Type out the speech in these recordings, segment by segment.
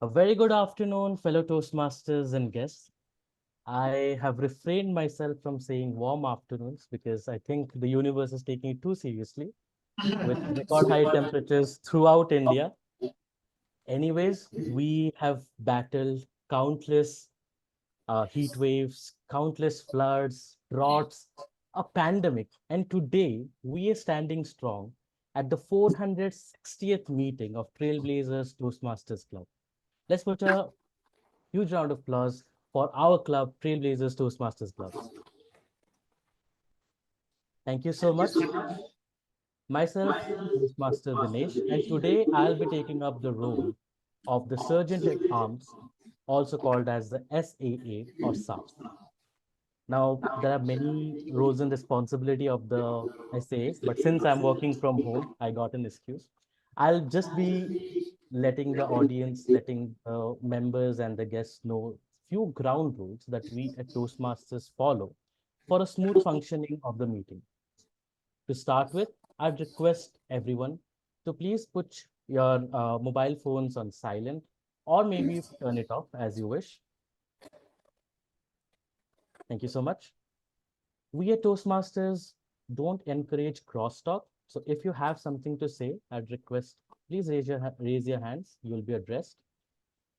A very good afternoon, fellow Toastmasters and guests. I have refrained myself from saying warm afternoons because I think the universe is taking it too seriously with record high temperatures throughout India. Anyways, we have battled countless heat waves, countless floods, droughts, a pandemic, and today we are standing strong at the 460th meeting of Trailblazers Toastmasters Club. Let's put a huge round of applause for our club, Trailblazers Toastmasters Club. Thank you so much. Myself, Toastmaster Dinesh, and today I'll be taking up the role of the Sergeant at Arms, also called as the SAA or SARS. Now, there are many roles and responsibility of the SAA, but since I'm working from home, I got an excuse. I'll just be letting the audience, letting members and the guests know few ground rules that we at Toastmasters follow for a smooth functioning of the meeting. To start with, I'd request everyone to please put your mobile phones on silent or maybe turn it off as you wish. Thank you so much. We at Toastmasters don't encourage crosstalk. So if you have something to say, I'd request please raise your hands. You'll be addressed.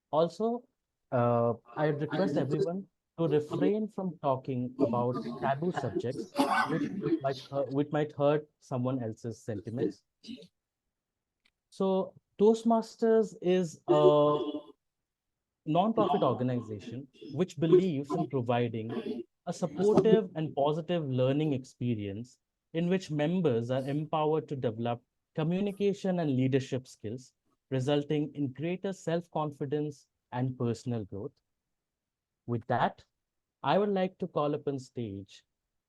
Also, I'd request everyone to refrain from talking about taboo subjects, which might hurt someone else's sentiments. So Toastmasters is a non-profit organization which believes in providing a supportive and positive learning experience in which members are empowered to develop communication and leadership skills, resulting in greater self-confidence and personal growth. With that, I would like to call up on stage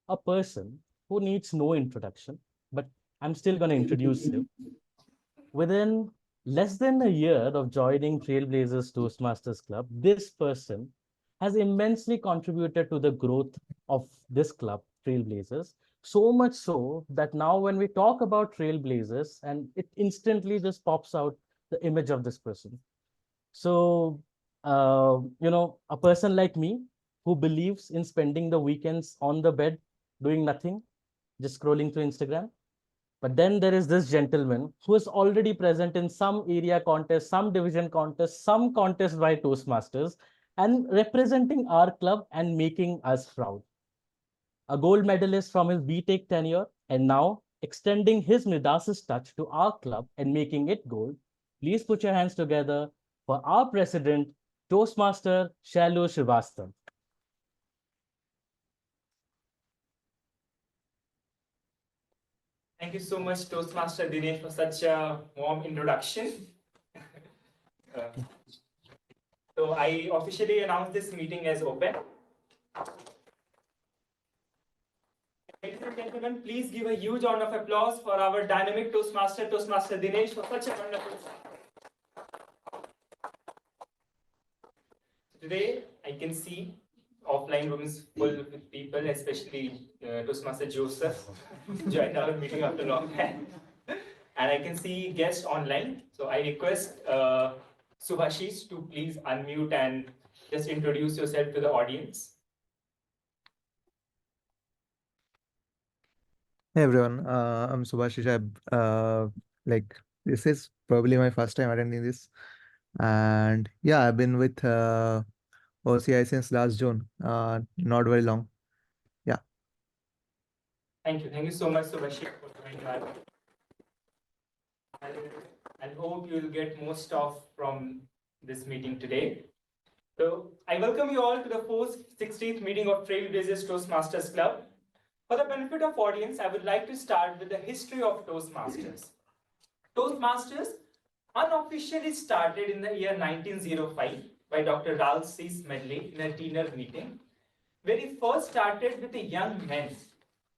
a person who needs no introduction, but I'm still going to introduce him. Within less than a year of joining Trailblazers Toastmasters Club, this person has immensely contributed to the growth of this club, Trailblazers. So much so that now when we talk about Trailblazers, and it instantly just pops out the image of this person. So, a person like me who believes in spending the weekends on the bed doing nothing, just scrolling through Instagram, but then there is this gentleman who is already present in some area contest, some division contest, some contest by Toastmasters, and representing our club and making us proud. A gold medalist from his BTech tenure, and now extending his Midas' touch to our club and making it gold. Please put your hands together for our president, Toastmaster Shailu Srivastav. Thank you so much, Toastmaster Dinesh, for such a warm introduction. Uh, so I officially announce this meeting as open. Ladies and gentlemen, please give a huge round of applause for our dynamic Toastmaster, Toastmaster Dinesh, for such a wonderful start. Today, I can see offline rooms full with people, especially Toastmaster Joseph, joined our meeting after a long time. And I can see guests online. So I request Subhashish to please unmute and just introduce yourself to the audience. Hey everyone, I'm Subhashish. Like this is probably my first time attending this, and yeah, I've been with OCI since last June. Not very long. Yeah. Thank you so much, Subhashish, for joining us. I hope you will get most of from this meeting today. So I welcome you all to the 460th meeting of Trailblazers Toastmasters Club. For the benefit of audience, I would like to start with the history of Toastmasters. Toastmasters unofficially started in the year 1905 by Dr. Ralph C. Smedley in a dinner meeting, where he first started with the young men,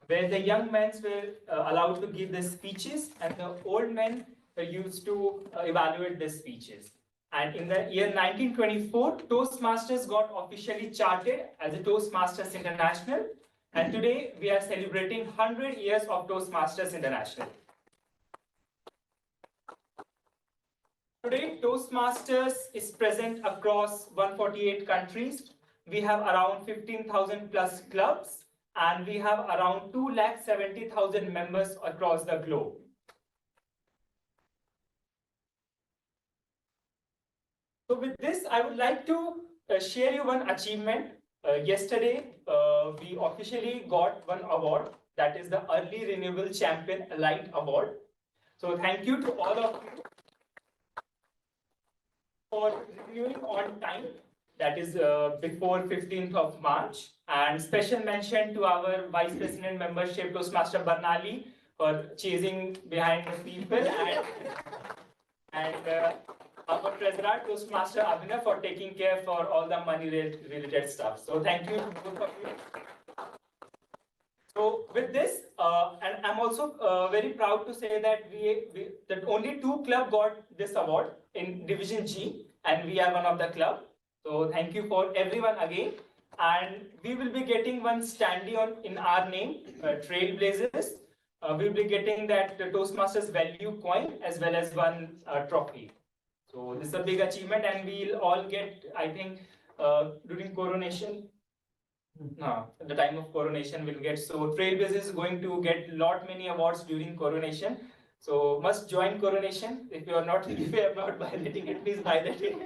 where the young men were allowed to give their speeches and the old men were used to evaluate their speeches. And in the year 1924, Toastmasters got officially chartered as a Toastmasters International, and today we are celebrating 100 years of Toastmasters International. Today, Toastmasters is present across 148 countries. We have around 15,000 plus clubs, and we have around 270,000 members across the globe. So with this, I would like to share you one achievement. Yesterday, we officially got one award, that is the Early Renewable Champion Elite Award. So thank you to all of you for renewing on time, that is before 15th of March. And special mention to our Vice President membership, Toastmaster Barnali, for chasing behind the people, and our President, Toastmaster Abhinav, for taking care for all the money related stuff. So thank you to both of you. So with this, and I'm also very proud to say that that only 2 clubs got this award in Division G, and we are one of the club. So thank you for everyone again. And we will be getting one standee in our name, Trailblazers. We will be getting that Toastmasters value coin as well as one trophy. So this is a big achievement, and we'll all get, I think, during coronation. At the time of coronation, we'll get. So Trailblazers is going to get many awards during coronation. So must join coronation. If you are not violating it, please violate it.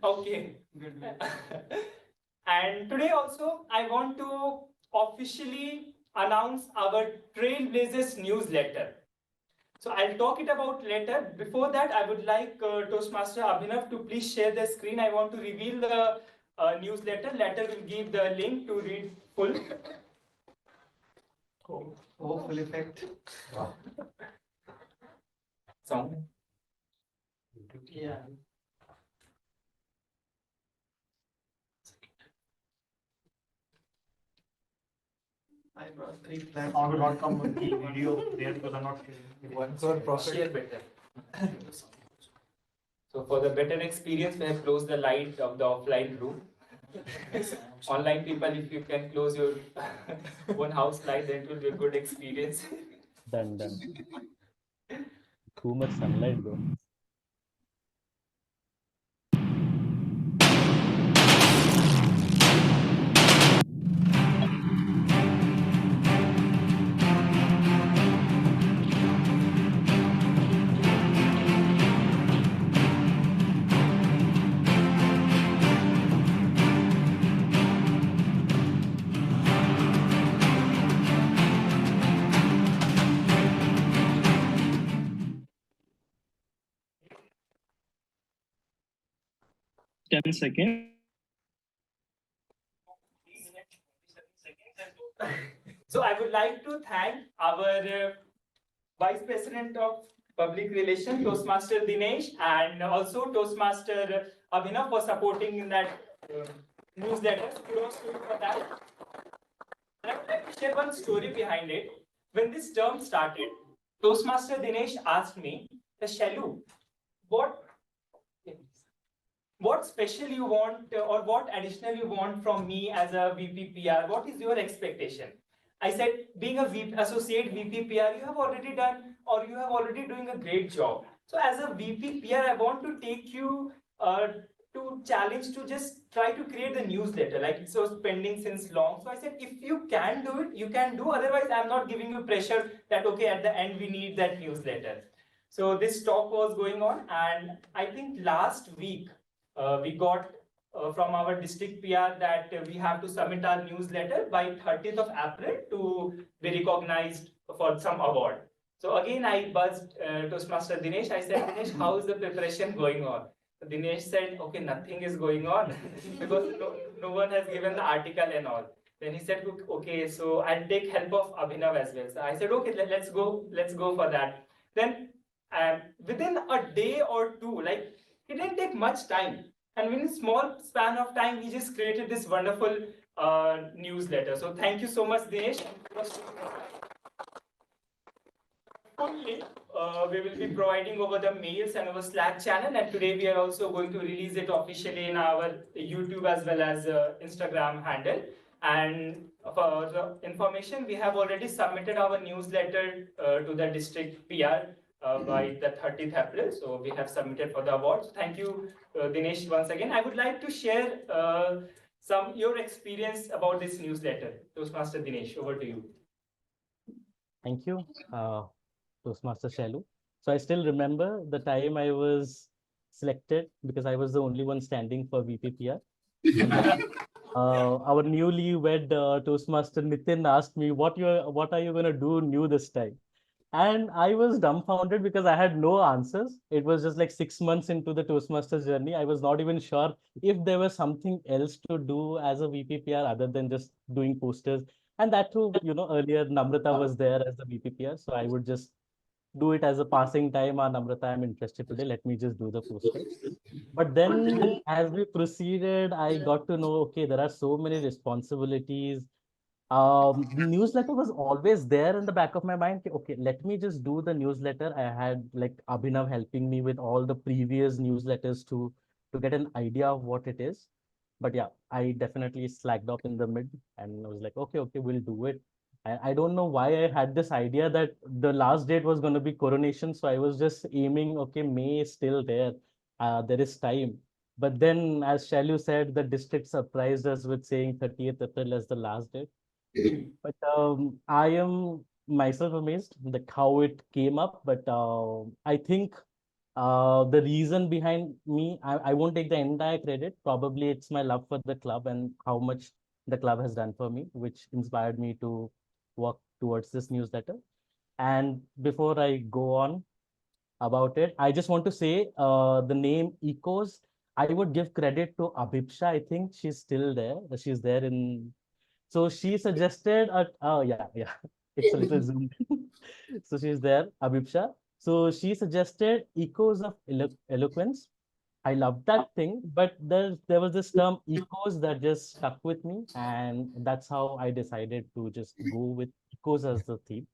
Okay. And today also, I want to officially announce our Trailblazers newsletter. So I'll talk it about later. Before that, I would like Toastmaster Abhinav to please share the screen. I want to reveal the newsletter. Later we'll give the link to read full. Full effect. Wow. Sound? Yeah. I brought 3 flags. I will not come with the video there because I'm not sharing. One for profit. Share better. So for the better experience, we have closed the light of the offline room. Online people, if you can close your own house light, then it will be a good experience. Done. Too much sunlight though. Seconds. So I would like to thank our Vice President of Public Relations, Toastmaster Dinesh, and also Toastmaster Abhinav for supporting in that newsletter. Kudos to you for that. And I would like to share one story behind it. When this term started, Toastmaster Dinesh asked me, Shailu, what special you want or what additional you want from me as a VP PR? What is your expectation? I said, being a associate VP PR, you have already done, or you have already doing a great job. So as a VP PR, I want to take you to challenge to just try to create the newsletter, like it was pending since long. So I said, if you can do it, you can do. Otherwise, I'm not giving you pressure that, okay, at the end, we need that newsletter. So this talk was going on, and I think last week, we got from our district PR that we have to submit our newsletter by 30th of April to be recognized for some award. So again, I buzzed Toastmaster Dinesh. I said, Dinesh, how is the preparation going on? So Dinesh said, okay, nothing is going on because no one has given the article and all. Then he said, okay, so I'll take help of Abhinav as well. So I said, okay, let's go for that. Then within a day or two, like it didn't take much time. And within a small span of time, he just created this wonderful newsletter. So thank you so much, Dinesh. We will be providing over the mails and our Slack channel. And today we are also going to release it officially in our YouTube as well as Instagram handle. And for the information, we have already submitted our newsletter to the district PR by the 30th April. So we have submitted for the awards. Thank you, Dinesh, once again. I would like to share your experience about this newsletter. Toastmaster Dinesh, over to you. Thank you, Toastmaster Shailu. So I still remember the time I was selected because I was the only one standing for VPPR. And then, our newly wed Toastmaster Nitin asked me, what are you going to do new this time? And I was dumbfounded because I had no answers. It was just like 6 months into the Toastmasters journey. I was not even sure if there was something else to do as a VPPR other than just doing posters. And that too, earlier Namrata was there as the VPPR. So I would just do it as a passing time. Namrata, I'm interested today. Let me just do the posters. But then as we proceeded, I got to know, okay, there are so many responsibilities. Newsletter was always there in the back of my mind. Okay, let me just do the newsletter. I had like Abhinav helping me with all the previous newsletters to get an idea of what it is. But yeah, I definitely slacked off in the mid and I was like, okay, we'll do it. I don't know why I had this idea that the last date was going to be coronation. So I was just aiming, okay, May is still there. There is time. But then, as Shailu said, the district surprised us with saying 30th April as the last date. But I am myself amazed like how it came up. But I think the reason behind me, I won't take the entire credit. Probably it's my love for the club and how much the club has done for me, which inspired me to work towards this newsletter. And before I go on about it, I just want to say the name Ecos, I would give credit to Abhipsa. I think she's still there. She's there in so she suggested, oh yeah, it's a little zoomed. So she's there, Abhipsa. So she suggested echoes of eloquence. I love that thing, but there was this term echoes that just stuck with me, and that's how I decided to just go with echoes as the theme.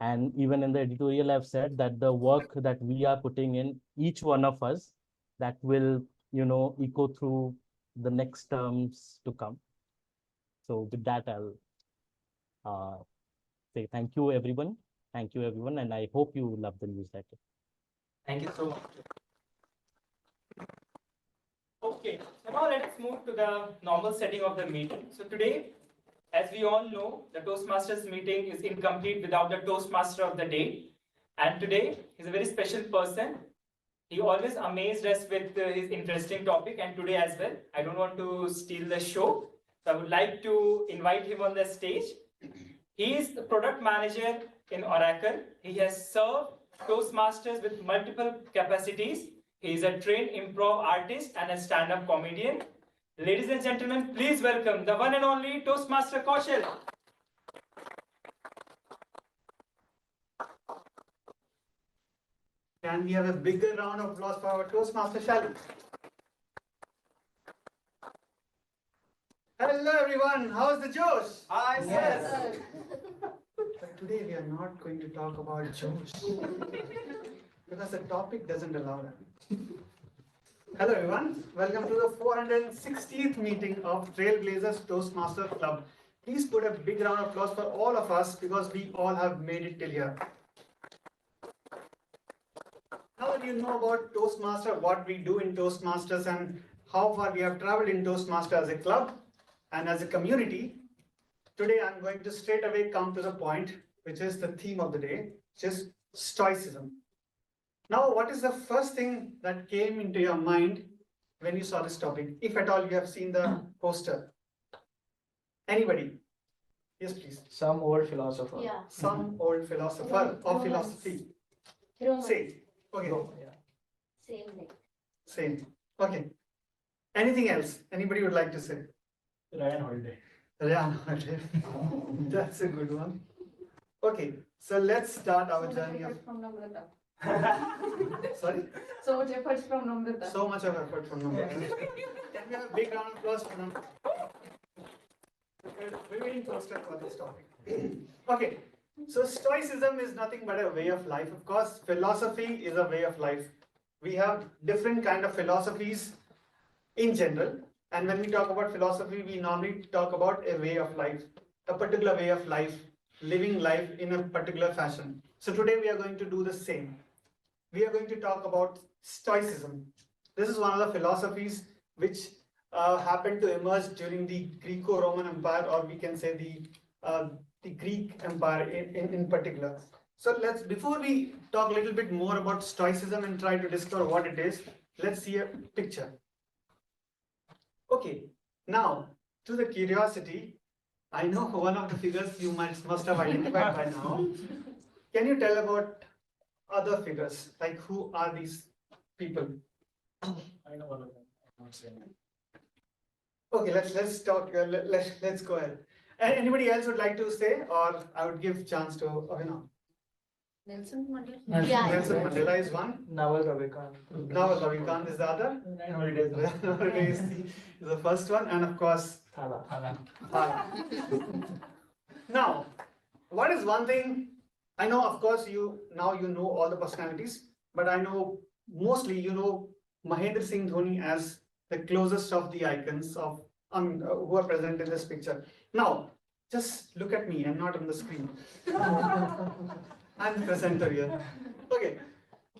And even in the editorial, I've said that the work that we are putting in, each one of us, that will, echo through the next terms to come. So with that, I'll uh, say thank you, everyone. Thank you, everyone. And I hope you love the newsletter. Thank you so much. Okay, now let's move to the normal setting of the meeting. So today, as we all know, the Toastmasters meeting is incomplete without the Toastmaster of the day. And today, he's a very special person. He always amazed us with his interesting topic, and today as well. I don't want to steal the show, so I would like to invite him on the stage. He is the product manager in Oracle. He has served Toastmasters with multiple capacities. He is a trained improv artist and a stand-up comedian. Ladies and gentlemen, please welcome the one and only Toastmaster Kaushal. Can we have a bigger round of applause for our Toastmaster Shailu? Hello everyone, how's the Josh? Hi, yes. But today we are not going to talk about Josh because the topic doesn't allow that. Hello everyone, welcome to the 460th meeting of Trailblazers Toastmasters Club. Please put a big round of applause for all of us because we all have made it till here. Now that you know about Toastmaster, what we do in Toastmasters and how far we have traveled in Toastmaster as a club and as a community, today I'm going to straight away come to the point, which is the theme of the day, which is Stoicism. Now, what is the first thing that came into your mind when you saw this topic? If at all you have seen the poster. Anybody? Yes, please. Some old philosopher. Yeah. Some old philosopher or philosophy. Say. Okay. Same thing. Same. Okay. Anything else? Anybody would like to say? Ryan Holiday. Ryan Holiday. That's a good one. Okay. So let's start our journey of. From Namrata. Sorry? So much effort from Namrata. So much of effort from Namrata. Can we have a big round of applause for Namrata? We're waiting for this topic. Okay. So Stoicism is nothing but a way of life. Of course, philosophy is a way of life. We have different kind of philosophies in general. And when we talk about philosophy, we normally talk about a way of life, a particular way of life, living life in a particular fashion. So today we are going to do the same. we are going to talk about Stoicism. This is one of the philosophies which happened to emerge during the Greco-Roman Empire, or we can say the Greek Empire in particular. So before we talk a little bit more about Stoicism and try to discover what it is, let's see a picture. Okay, now to the curiosity, I know one of the figures you must have identified by now. Can you tell about other figures? Like, who are these people? I know one of them. I'm not saying it. Okay, let's talk. Let's go ahead. Anybody else would like to say, or I would give chance to Abhinav. Nelson Mandela. Nelson Yeah. Nelson Mandela is one. Nawal Ravikant. Nawal Ravikant is the other. Nine holidays. Holiday is the first one, and of course, Thala. Thala. Now, what is one thing? I know, of course, you know all the personalities, but I know mostly you know Mahendra Singh Dhoni as the closest of the icons of who are present in this picture. Now, just look at me. I'm not on the screen. I'm the presenter here. Okay.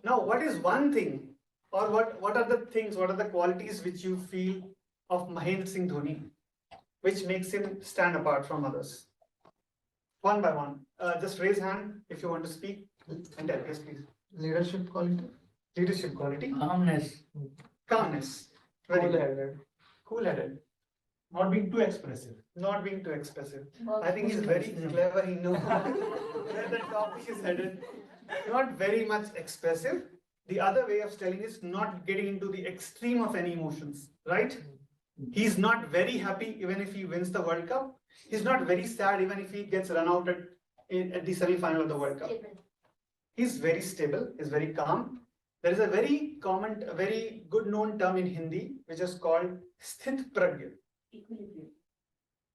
Now, what is one thing, or what are the things? What are the qualities which you feel of Mahendra Singh Dhoni, which makes him stand apart from others? One by one. Just raise hand if you want to speak and tell. Yes, please. Leadership quality. Leadership quality. Calmness. Calmness. Very good. Cool-headed. Cool-headed. Not being too expressive. Not being too expressive. I think he's very clever. He knows where the topic is headed. Not very much expressive. The other way of telling is not getting into the extreme of any emotions, right? He's not very happy even if he wins the World Cup. He's not very sad even if he gets run out at the semi-final of the World Cup. He's very stable. He's very calm. There is a very good known term in Hindi which is called sthit pragya. Equilibrium.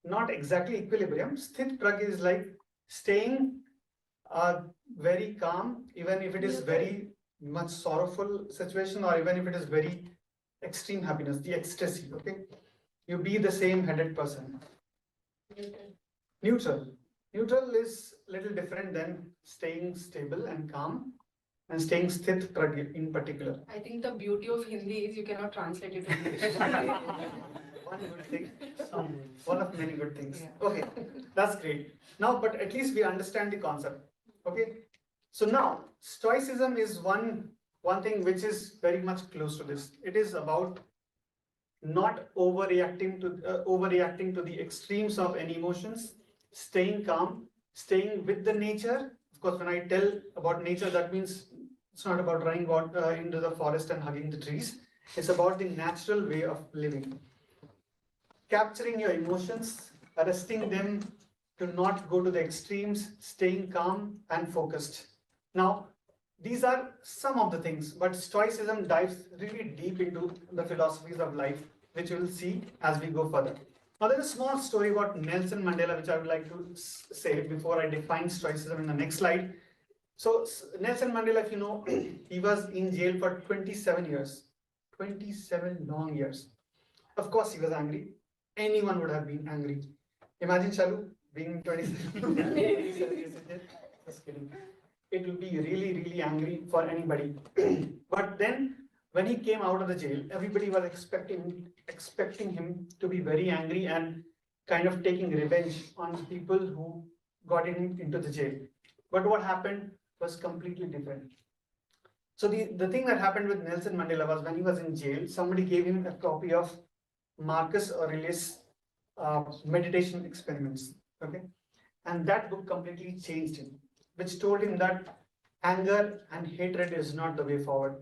Not exactly equilibrium. Sthit pragya is like staying very calm, even if it is very much sorrowful situation, or even if it is very extreme happiness, the ecstasy. Okay, you be the same headed person. Neutral. Neutral is little different than staying stable and calm, and staying sthit pragya in particular. I think the beauty of Hindi is you cannot translate it to English. One good thing, one of many good things. Yeah. Okay, that's great. Now, but at least we understand the concept. Okay, so now Stoicism is one thing which is very much close to this. It is about not overreacting to the extremes of any emotions, staying calm, staying with the nature. Of course, when I tell about nature, that means it's not about running into the forest and hugging the trees. It's about the natural way of living. Capturing your emotions, arresting them to not go to the extremes, staying calm and focused. Now, these are some of the things, but Stoicism dives really deep into the philosophies of life, which we'll see as we go further. Now, there's a small story about Nelson Mandela, which I would like to say before I define Stoicism in the next slide. So, Nelson Mandela, if you know, he was in jail for 27 years. 27 long years. Of course, he was angry. Anyone would have been angry. Imagine Shailu being 27 years in jail. Just kidding. It will be really, really angry for anybody. But then, when he came out of the jail, everybody was expecting him to be very angry and kind of taking revenge on people who got into the jail. But what happened was completely different. So the thing that happened with Nelson Mandela was when he was in jail, somebody gave him a copy of Marcus Aurelius' meditation experiments. Okay, and that book completely changed him, which told him that anger and hatred is not the way forward.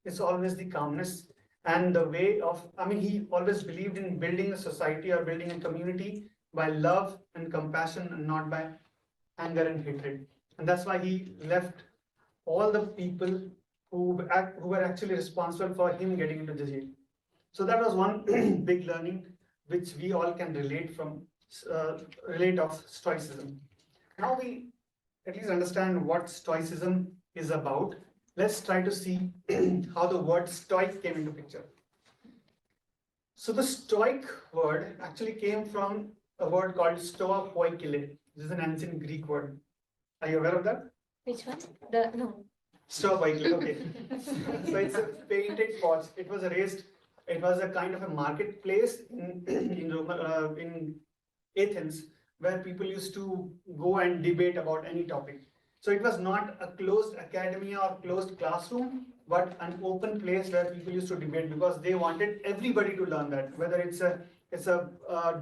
It's always the calmness and the way of, he always believed in building a society or building a community by love and compassion and not by anger and hatred. And that's why he left all the people who were actually responsible for him getting into the jail. So that was one big learning which we all can relate of Stoicism. Now we at least understand what Stoicism is about. Let's try to see how the word Stoic came into picture. So the Stoic word actually came from a word called stoa poikile. This is an ancient Greek word. Are you aware of that? Which one? No. Stop Vikely, okay. So it's a painted pots. It was raised, it was a kind of a marketplace in Athens where people used to go and debate about any topic. So it was not a closed academia or closed classroom, but an open place where people used to debate because they wanted everybody to learn that, whether it's a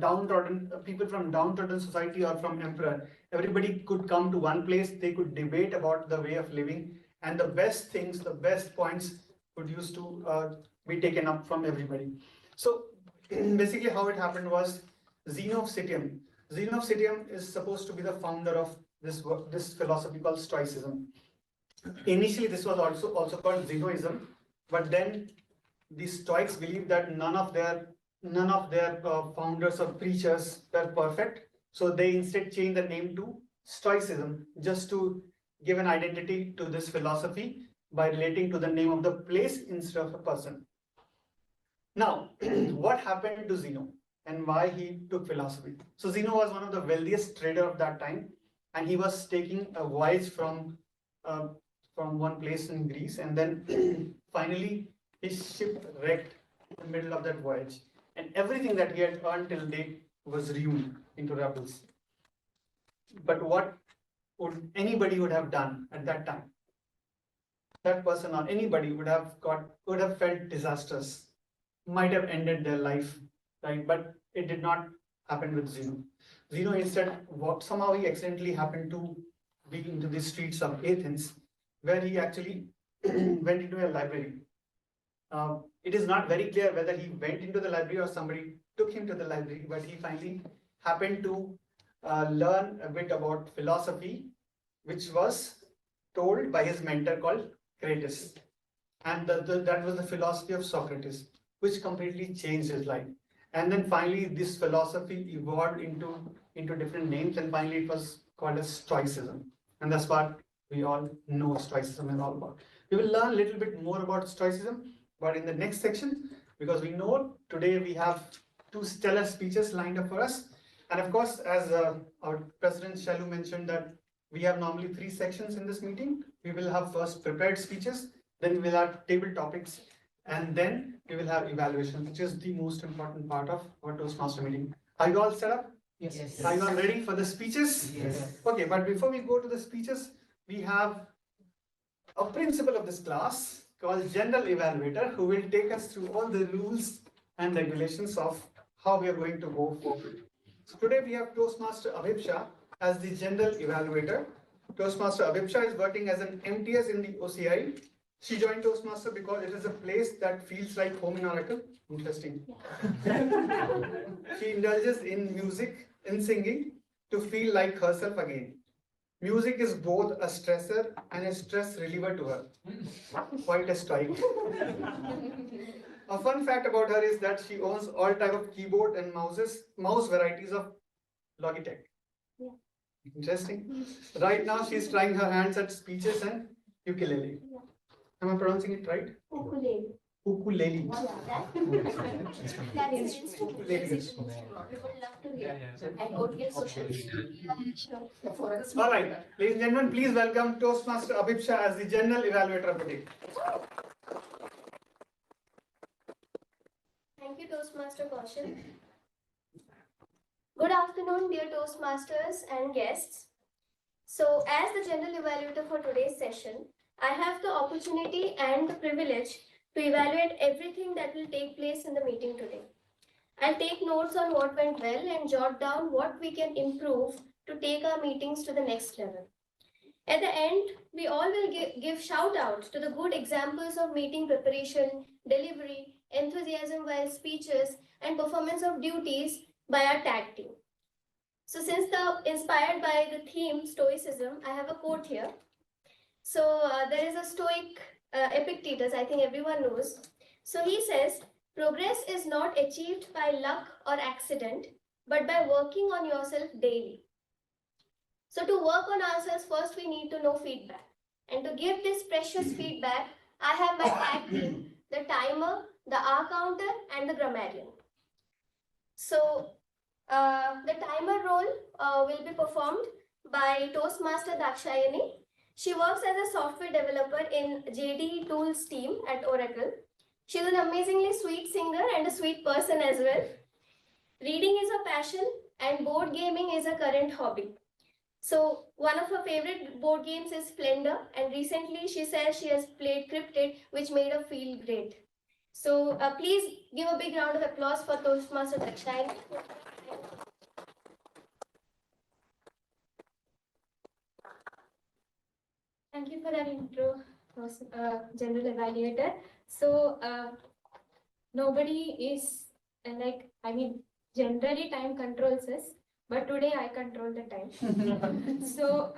downtrodden people from downtrodden society or from emperor. Everybody could come to one place. They could debate about the way of living, and the best things, the best points could used to be taken up from everybody. So basically, how it happened was Zeno of Citium. Zeno of Citium is supposed to be the founder of this philosophy called Stoicism. Initially, this was also called Zenoism, but then the Stoics believed that none of their founders or preachers were perfect, so they instead changed the name to Stoicism just to give an identity to this philosophy by relating to the name of the place instead of a person. Now, what happened to Zeno and why he took philosophy? So Zeno was one of the wealthiest trader of that time, and he was taking a voyage from one place in Greece, and then finally his ship wrecked in the middle of that voyage, and everything that he had earned till date was ruined into rebels. But what would anybody would have done at that time? That person or anybody would have felt disastrous, might have ended their life, right? But it did not happen with Zeno. Zeno instead, somehow he accidentally happened to be into the streets of Athens, where he actually went into a library. It is not very clear whether he went into the library or somebody took him to the library, but he finally happened to learn a bit about philosophy, which was told by his mentor called Crates. And that was the philosophy of Socrates, which completely changed his life. And then finally, this philosophy evolved into different names, and finally it was called as Stoicism. And that's what we all know Stoicism is all about. We will learn a little bit more about Stoicism, but in the next section, because we know today we have two stellar speeches lined up for us. And of course, as our President Shailu mentioned that we have normally 3 sections in this meeting. We will have first prepared speeches, then we will have table topics, and then we will have evaluation, which is the most important part of our Toastmaster meeting. Are you all set up? Yes. Are you all ready for the speeches? Yes. Okay, but before we go to the speeches, we have a principal of this class called General Evaluator who will take us through all the rules and regulations of how we are going to go forward. So today we have Toastmaster Abhipsa as the General Evaluator. Toastmaster Abhipsa is working as an MTS in the OCI. She joined Toastmaster because it is a place that feels like home in Oracle. Interesting. She indulges in music, in singing, to feel like herself again. Music is both a stressor and a stress reliever to her. Quite a strike. A fun fact about her is that she owns all type of keyboard and mouse varieties of Logitech. Yeah. Interesting. Right now she's trying her hands at speeches and ukulele. Yeah. Am I pronouncing it right? Ukulele. Ukulele. That is instrument. Ukulele. We would love to hear. And go to your social media. Sure. All right, ladies and gentlemen, please welcome Toastmaster Abhipsa as the General Evaluator of the day. Thank you, Toastmaster Kaushal. Good afternoon, dear Toastmasters and guests. So, as the General Evaluator for today's session, I have the opportunity and the privilege to evaluate everything that will take place in the meeting today. I'll take notes on what went well and jot down what we can improve to take our meetings to the next level. At the end, we all will give shout out to the good examples of meeting preparation, delivery, enthusiasm while speeches, and performance of duties by our tag team. So since inspired by the theme Stoicism, I have a quote here. So there is a Stoic Epictetus, I think everyone knows. So he says, progress is not achieved by luck or accident, but by working on yourself daily. So to work on ourselves, first we need to know feedback. And to give this precious feedback, I have my tag team, the timer, the R counter, and the grammarian. So the timer role will be performed by Toastmaster Dakshayani. She works as a software developer in JD Tools team at Oracle. She's an amazingly sweet singer and a sweet person as well. Reading is her passion and board gaming is her current hobby. So one of her favorite board games is Splendor, and recently she says she has played Cryptid, which made her feel great. So please give a big round of applause for Toastmaster Dakshin. Thank you for that intro, General Evaluator. So nobody is generally time controls us, but today I control the time. So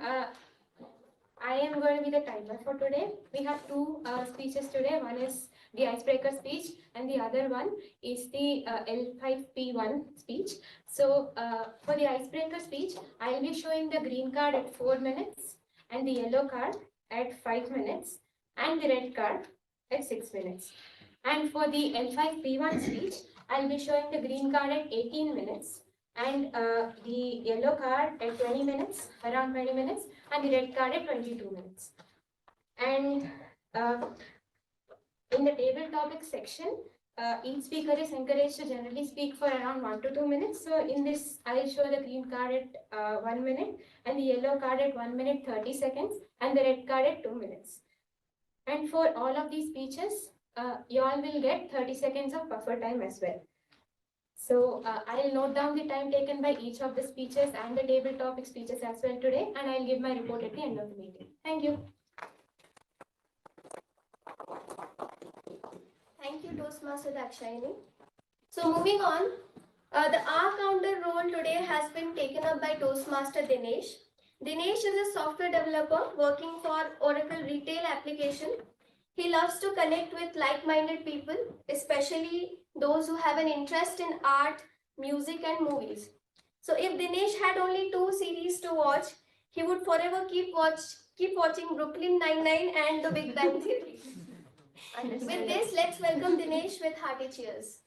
I am going to be the timer for today. We have two speeches today. One is the icebreaker speech, and the other one is the L5P1 speech. So for the icebreaker speech, I'll be showing the green card at 4 minutes, and the yellow card at 5 minutes, and the red card at 6 minutes. And for the L5P1 speech, I'll be showing the green card at 18 minutes, and the yellow card at 20 minutes, around 20 minutes, and the red card at 22 minutes. And in the table topic section, each speaker is encouraged to generally speak for around 1 to 2 minutes. So in this, I'll show the green card at 1 minute, and the yellow card at 1 minute 30 seconds, and the red card at 2 minutes. And for all of these speeches, you all will get 30 seconds of buffer time as well. So I'll note down the time taken by each of the speeches and the table topic speeches as well today, and I'll give my report at the end of the meeting. Thank you. Thank you, Toastmaster Dakshayani. So moving on, the R counter role today has been taken up by Toastmaster Dinesh. Dinesh is a software developer working for Oracle retail application. He loves to connect with like-minded people, especially those who have an interest in art, music, and movies. So if Dinesh had only 2 series to watch, he would forever keep watching Brooklyn Nine-Nine and The Big Bang Theory. With this, let's welcome Dinesh with hearty cheers.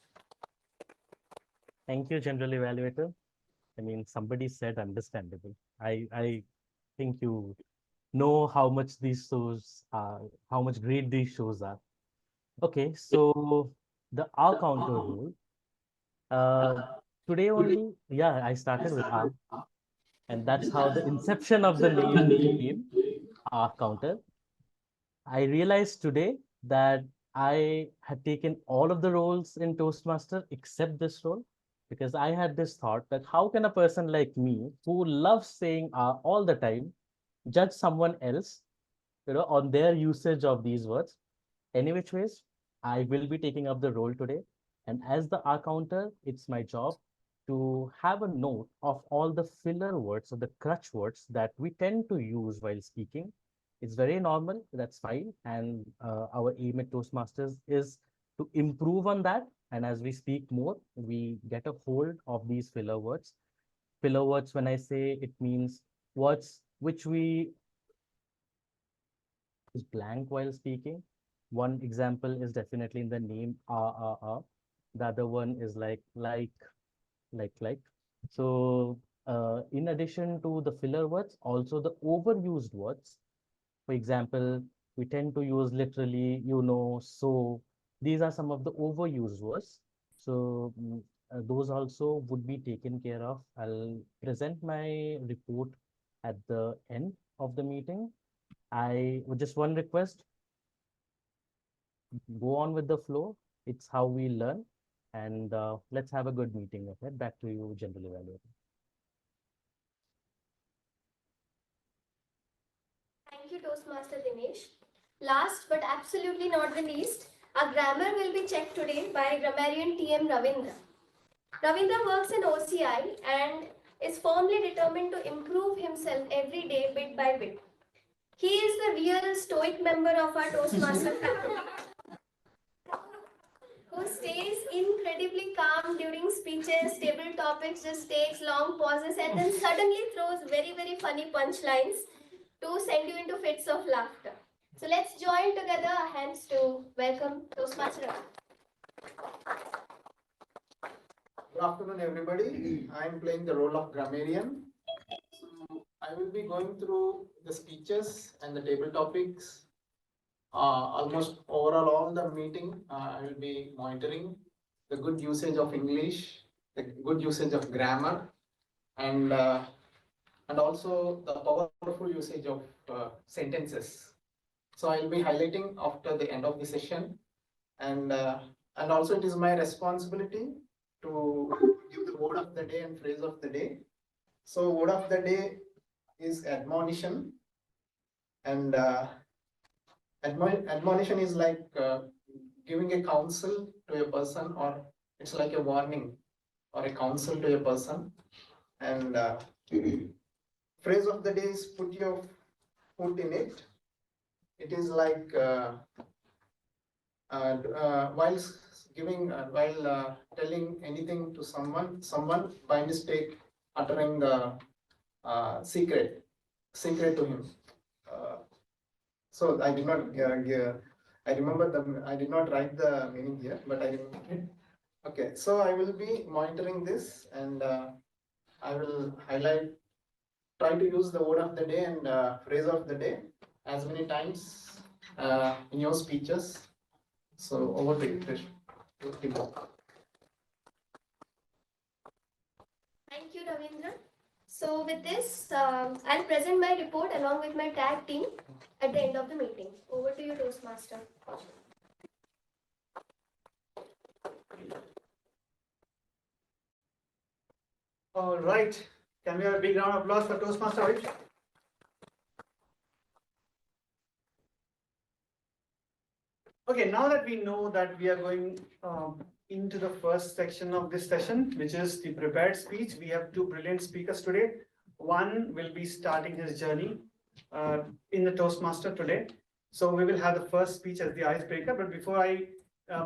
Thank you, General Evaluator. I mean, somebody said understandable. I think you know how much these shows are, how much great these shows are. Okay, so the R counter rule. Today only, yeah, I started with R, and that's how the inception of the name came, R counter. I realized today that I had taken all of the roles in Toastmaster except this role, because I had this thought that how can a person like me, who loves saying all the time, judge someone else, on their usage of these words? Any which ways, I will be taking up the role today. And as the R counter, it's my job to have a note of all the filler words or the crutch words that we tend to use while speaking. It's very normal, that's fine. And our aim at Toastmasters is to improve on that. And as we speak more, we get a hold of these filler words. Filler words, when I say, it means words which we is blank while speaking. One example is definitely in the name The other one is like. So in addition to the filler words, also the overused words. For example, we tend to use literally, so. These are some of the overused words. So those also would be taken care of. I'll present my report at the end of the meeting. I would just one request, go on with the flow. It's how we learn. And let's have a good meeting. Okay, back to you, General Evaluator. Thank you, Toastmaster Dinesh. Last but absolutely not the least, our grammar will be checked today by grammarian TM Ravindra. Ravindra works in OCI and is firmly determined to improve himself every day bit by bit. He is the real stoic member of our Toastmaster family, who stays incredibly calm during speeches, table topics, just takes long pauses and then suddenly throws very, very funny punchlines to send you into fits of laughter. So let's join together our hands to welcome Toastmaster. Good afternoon, everybody. I am playing the role of grammarian. I will be going through the speeches and the table topics. Almost overall all the meeting, I will be monitoring the good usage of English, the good usage of grammar, and also the powerful usage of sentences. So I'll be highlighting after the end of the session, and also it is my responsibility to give the word of the day and phrase of the day. So word of the day is admonition, and admonition is like giving a counsel to a person, or it's like a warning or a counsel to a person. And phrase of the day is put your foot in it. It is like while telling anything to someone by mistake uttering the secret to him. So I did not I remember I did not write the meaning here, but I remember it. Okay, so I will be monitoring this, and I will try to use the word of the day and phrase of the day as many times in your speeches. So over to you, Krish. Thank you, Ravindra. So with this, I'll present my report along with my tag team at the end of the meeting. Over to you, Toastmaster. All right. Can we have a big round of applause for Toastmaster Abhipsa? Okay, now that we know that we are going into the first section of this session, which is the prepared speech, we have two brilliant speakers today. One will be starting his journey in the Toastmaster today. So we will have the first speech as the icebreaker. But before I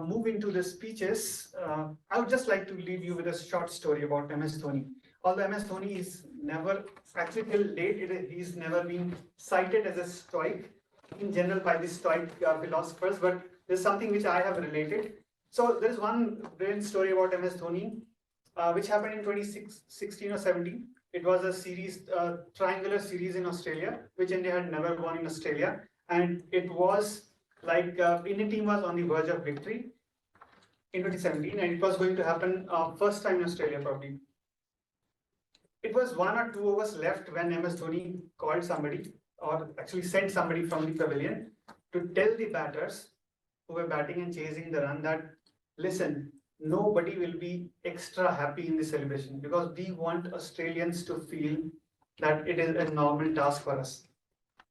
move into the speeches, I would just like to leave you with a short story about MS Dhoni. Although MS Dhoni is never, actually till date, he's never been cited as a stoic in general by the Stoic philosophers, but there's something which I have related. So there is one brilliant story about MS Dhoni, which happened in 2016 or 17. It was a series, triangular series in Australia, which India had never won in Australia, and it was like Indian team was on the verge of victory in 2017, and it was going to happen first time in Australia probably. It was 1 or 2 overs left when MS Dhoni called somebody, or actually sent somebody from the pavilion to tell the batters who were batting and chasing the run that, listen, nobody will be extra happy in the celebration because we want Australians to feel that it is a normal task for us,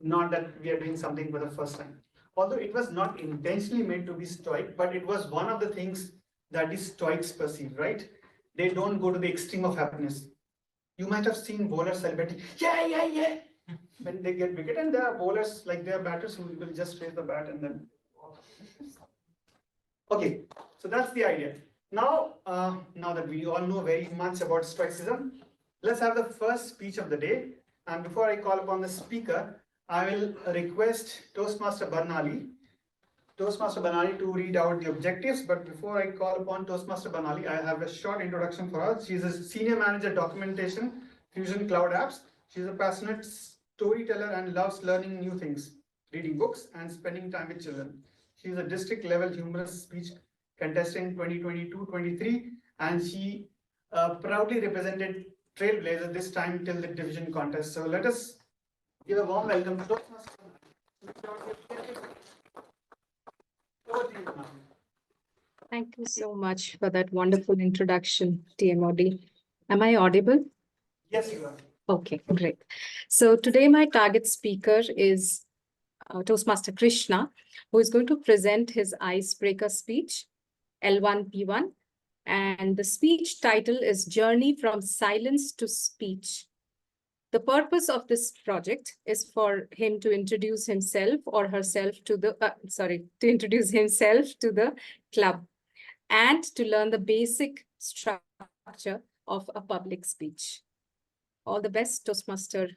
not that we are doing something for the first time. Although it was not intentionally meant to be stoic, but it was one of the things that the Stoics perceive, right? They don't go to the extreme of happiness. You might have seen bowlers celebrating, yeah, when they get wicket, and there are bowlers, like there are batters who will just raise the bat and then. Okay, so that's the idea. Now, now that we all know very much about Stoicism, let's have the first speech of the day. And before I call upon the speaker, I will request Toastmaster Barnali to read out the objectives. But before I call upon Toastmaster Barnali, I have a short introduction for her. She's a Senior Manager Documentation, Fusion Cloud Apps. She's a passionate storyteller and loves learning new things, reading books and spending time with children. She's a district level humorous speech contestant 2022-23, and she proudly represented Trailblazers this time till the division contest. So let us give a warm welcome to Toastmaster. Thank you so much for that wonderful introduction, TMOD. Am I audible? Yes, you are. Okay, great. So today my target speaker is Toastmaster Krishna, who is going to present his icebreaker speech, L1P1. And the speech title is Journey from Silence to Speech. The purpose of this project is for him to introduce himself or herself to the, to introduce himself to the club and to learn the basic structure of a public speech. All the best, Toastmaster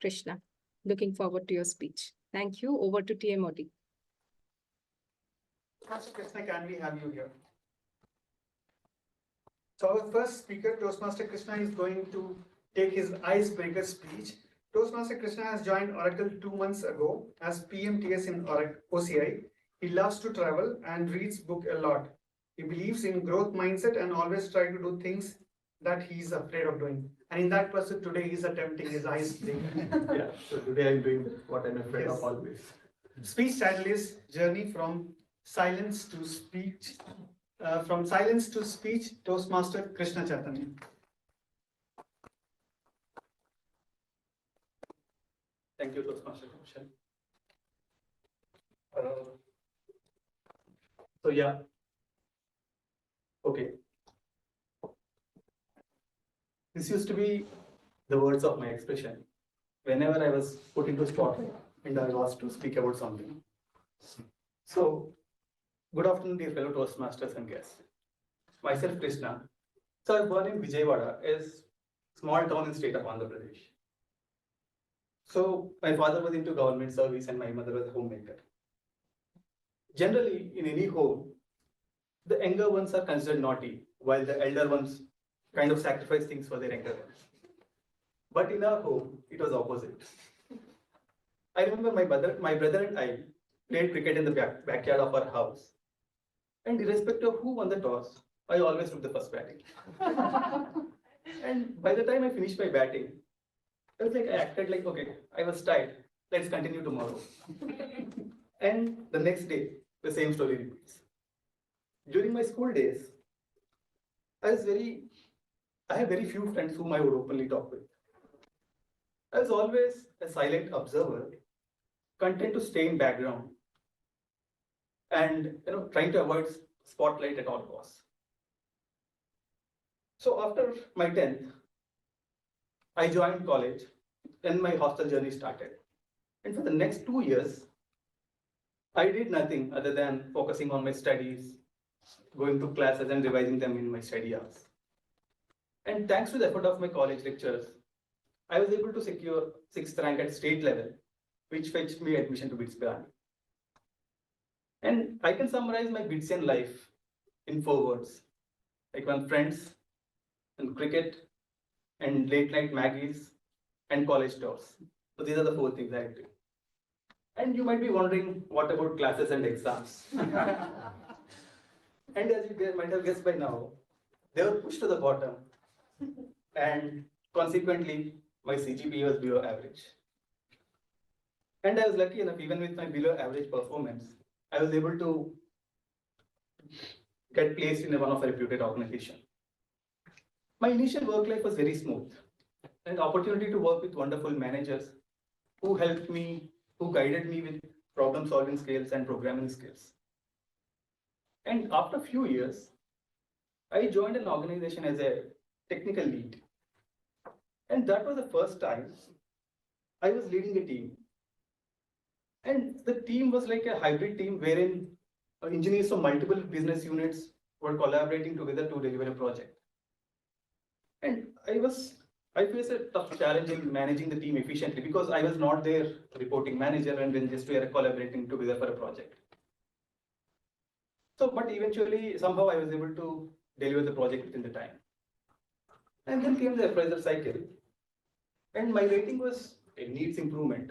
Krishna. Looking forward to your speech. Thank you. Over to TMOD. Toastmaster Krishna, can we have you here? So our first speaker, Toastmaster Krishna, is going to take his icebreaker speech Toastmaster Krishna has joined Oracle 2 months ago as PMTS in OCI. He loves to travel and reads book a lot. He believes in growth mindset and always try to do things that he's afraid of doing. And in that pursuit today, he's attempting his ice breaking. Yeah, so today I'm doing what I'm afraid of Yes. always. Speech title is Journey from Silence to Speech. From Silence to Speech, Toastmaster Krishna Chaitanya. Thank you, Toastmaster Kaushal. So yeah. Okay. This used to be the words of my expression whenever I was put into spotlight and I was to speak about something. So, good afternoon, dear fellow Toastmasters and guests. Myself, Krishna. So, I was born in Vijayawada, a small town in state of Andhra Pradesh. So, my father was into government service and my mother was a homemaker. Generally, in any home, the younger ones are considered naughty, while the elder ones kind of sacrifice things for their younger ones. But in our home, it was opposite. I remember my brother and I played cricket in the backyard of our house. And irrespective of who won the toss, I always took the first batting. And by the time I finished my batting, I was like, I acted like, okay, I was tired. Let's continue tomorrow. And the next day, the same story repeats. During my school days, I have very few friends whom I would openly talk with. I was always a silent observer, content to stay in background and trying to avoid spotlight at all costs. So after my 10th, I joined college and my hostel journey started. And for the next 2 years, I did nothing other than focusing on my studies, going to classes and revising them in my study hours. And thanks to the effort of my college lecturers, I was able to secure 6th rank at state level, which fetched me admission to BITS. And I can summarize my BITSian life in 4 words, like one friends, and cricket, and late night Maggies, and college tours. So these are the 4 things I do. And you might be wondering, what about classes and exams? And as you might have guessed by now, they were pushed to the bottom, and consequently, my CGPA was below average. And I was lucky enough, even with my below average performance, I was able to get placed in one of a reputed organization. My initial work life was very smooth, an opportunity to work with wonderful managers who helped me, who guided me with problem solving skills and programming skills. And after a few years, I joined an organization as a technical lead. And that was the first time I was leading a team. And the team was like a hybrid team wherein engineers from multiple business units were collaborating together to deliver a project. And I faced a tough challenge in managing the team efficiently because I was not their reporting manager and then just we were collaborating together for a project. So, but eventually, somehow I was able to deliver the project within the time. And then came the appraisal cycle. And my rating it needs improvement.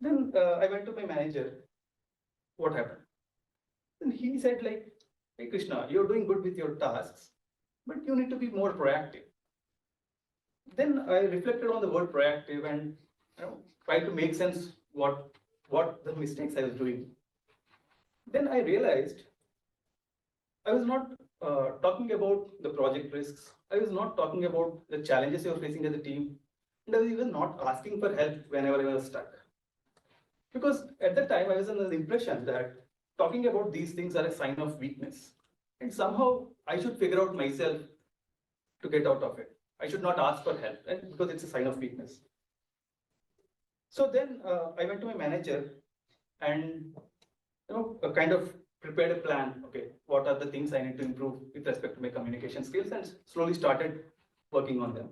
Then I went to my manager, what happened? And he said like, hey Krishna, you're doing good with your tasks, but you need to be more proactive. Then I reflected on the word proactive and tried to make sense what the mistakes I was doing. Then I realized I was not talking about the project risks. I was not talking about the challenges you were facing as a team. And I was even not asking for help whenever I was stuck. Because at that time, I was under the impression that talking about these things are a sign of weakness. And somehow I should figure out myself to get out of it. I should not ask for help because it's a sign of weakness. So then I went to my manager and kind of prepared a plan. Okay, what are the things I need to improve with respect to my communication skills, and slowly started working on them.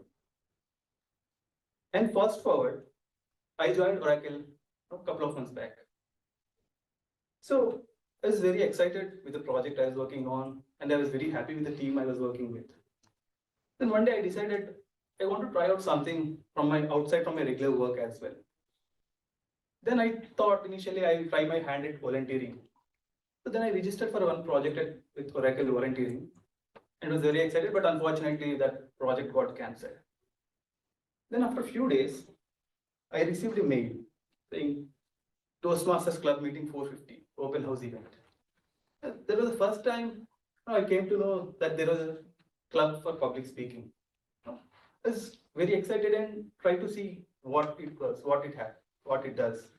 And fast forward, I joined Oracle a couple of months back. So I was very excited with the project I was working on, and I was very happy with the team I was working with. Then one day I decided I want to try out something from my outside from my regular work as well. Then I thought initially I'll try my hand at volunteering. So then I registered for one project with Oracle volunteering and was very excited, but unfortunately that project got cancelled. Then after a few days, I received a mail saying Toastmasters Club meeting 450, open house event. That was the first time I came to know that there was a club for public speaking. I was very excited and tried to see what it was, what it does.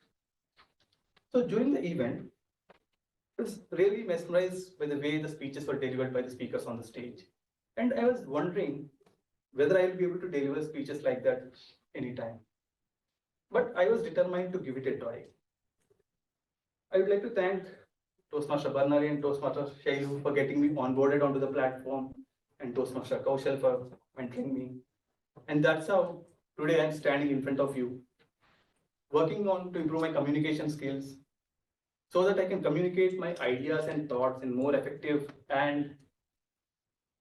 So during the event, I was really mesmerized by the way the speeches were delivered by the speakers on the stage. And I was wondering whether I will be able to deliver speeches like that anytime. But I was determined to give it a try. I would like to thank Toastmaster Barnali and Toastmaster Shailu for getting me onboarded onto the platform, and Toastmaster Kaushal for mentoring me. And that's how today I'm standing in front of you, working on to improve my communication skills so that I can communicate my ideas and thoughts in more effective and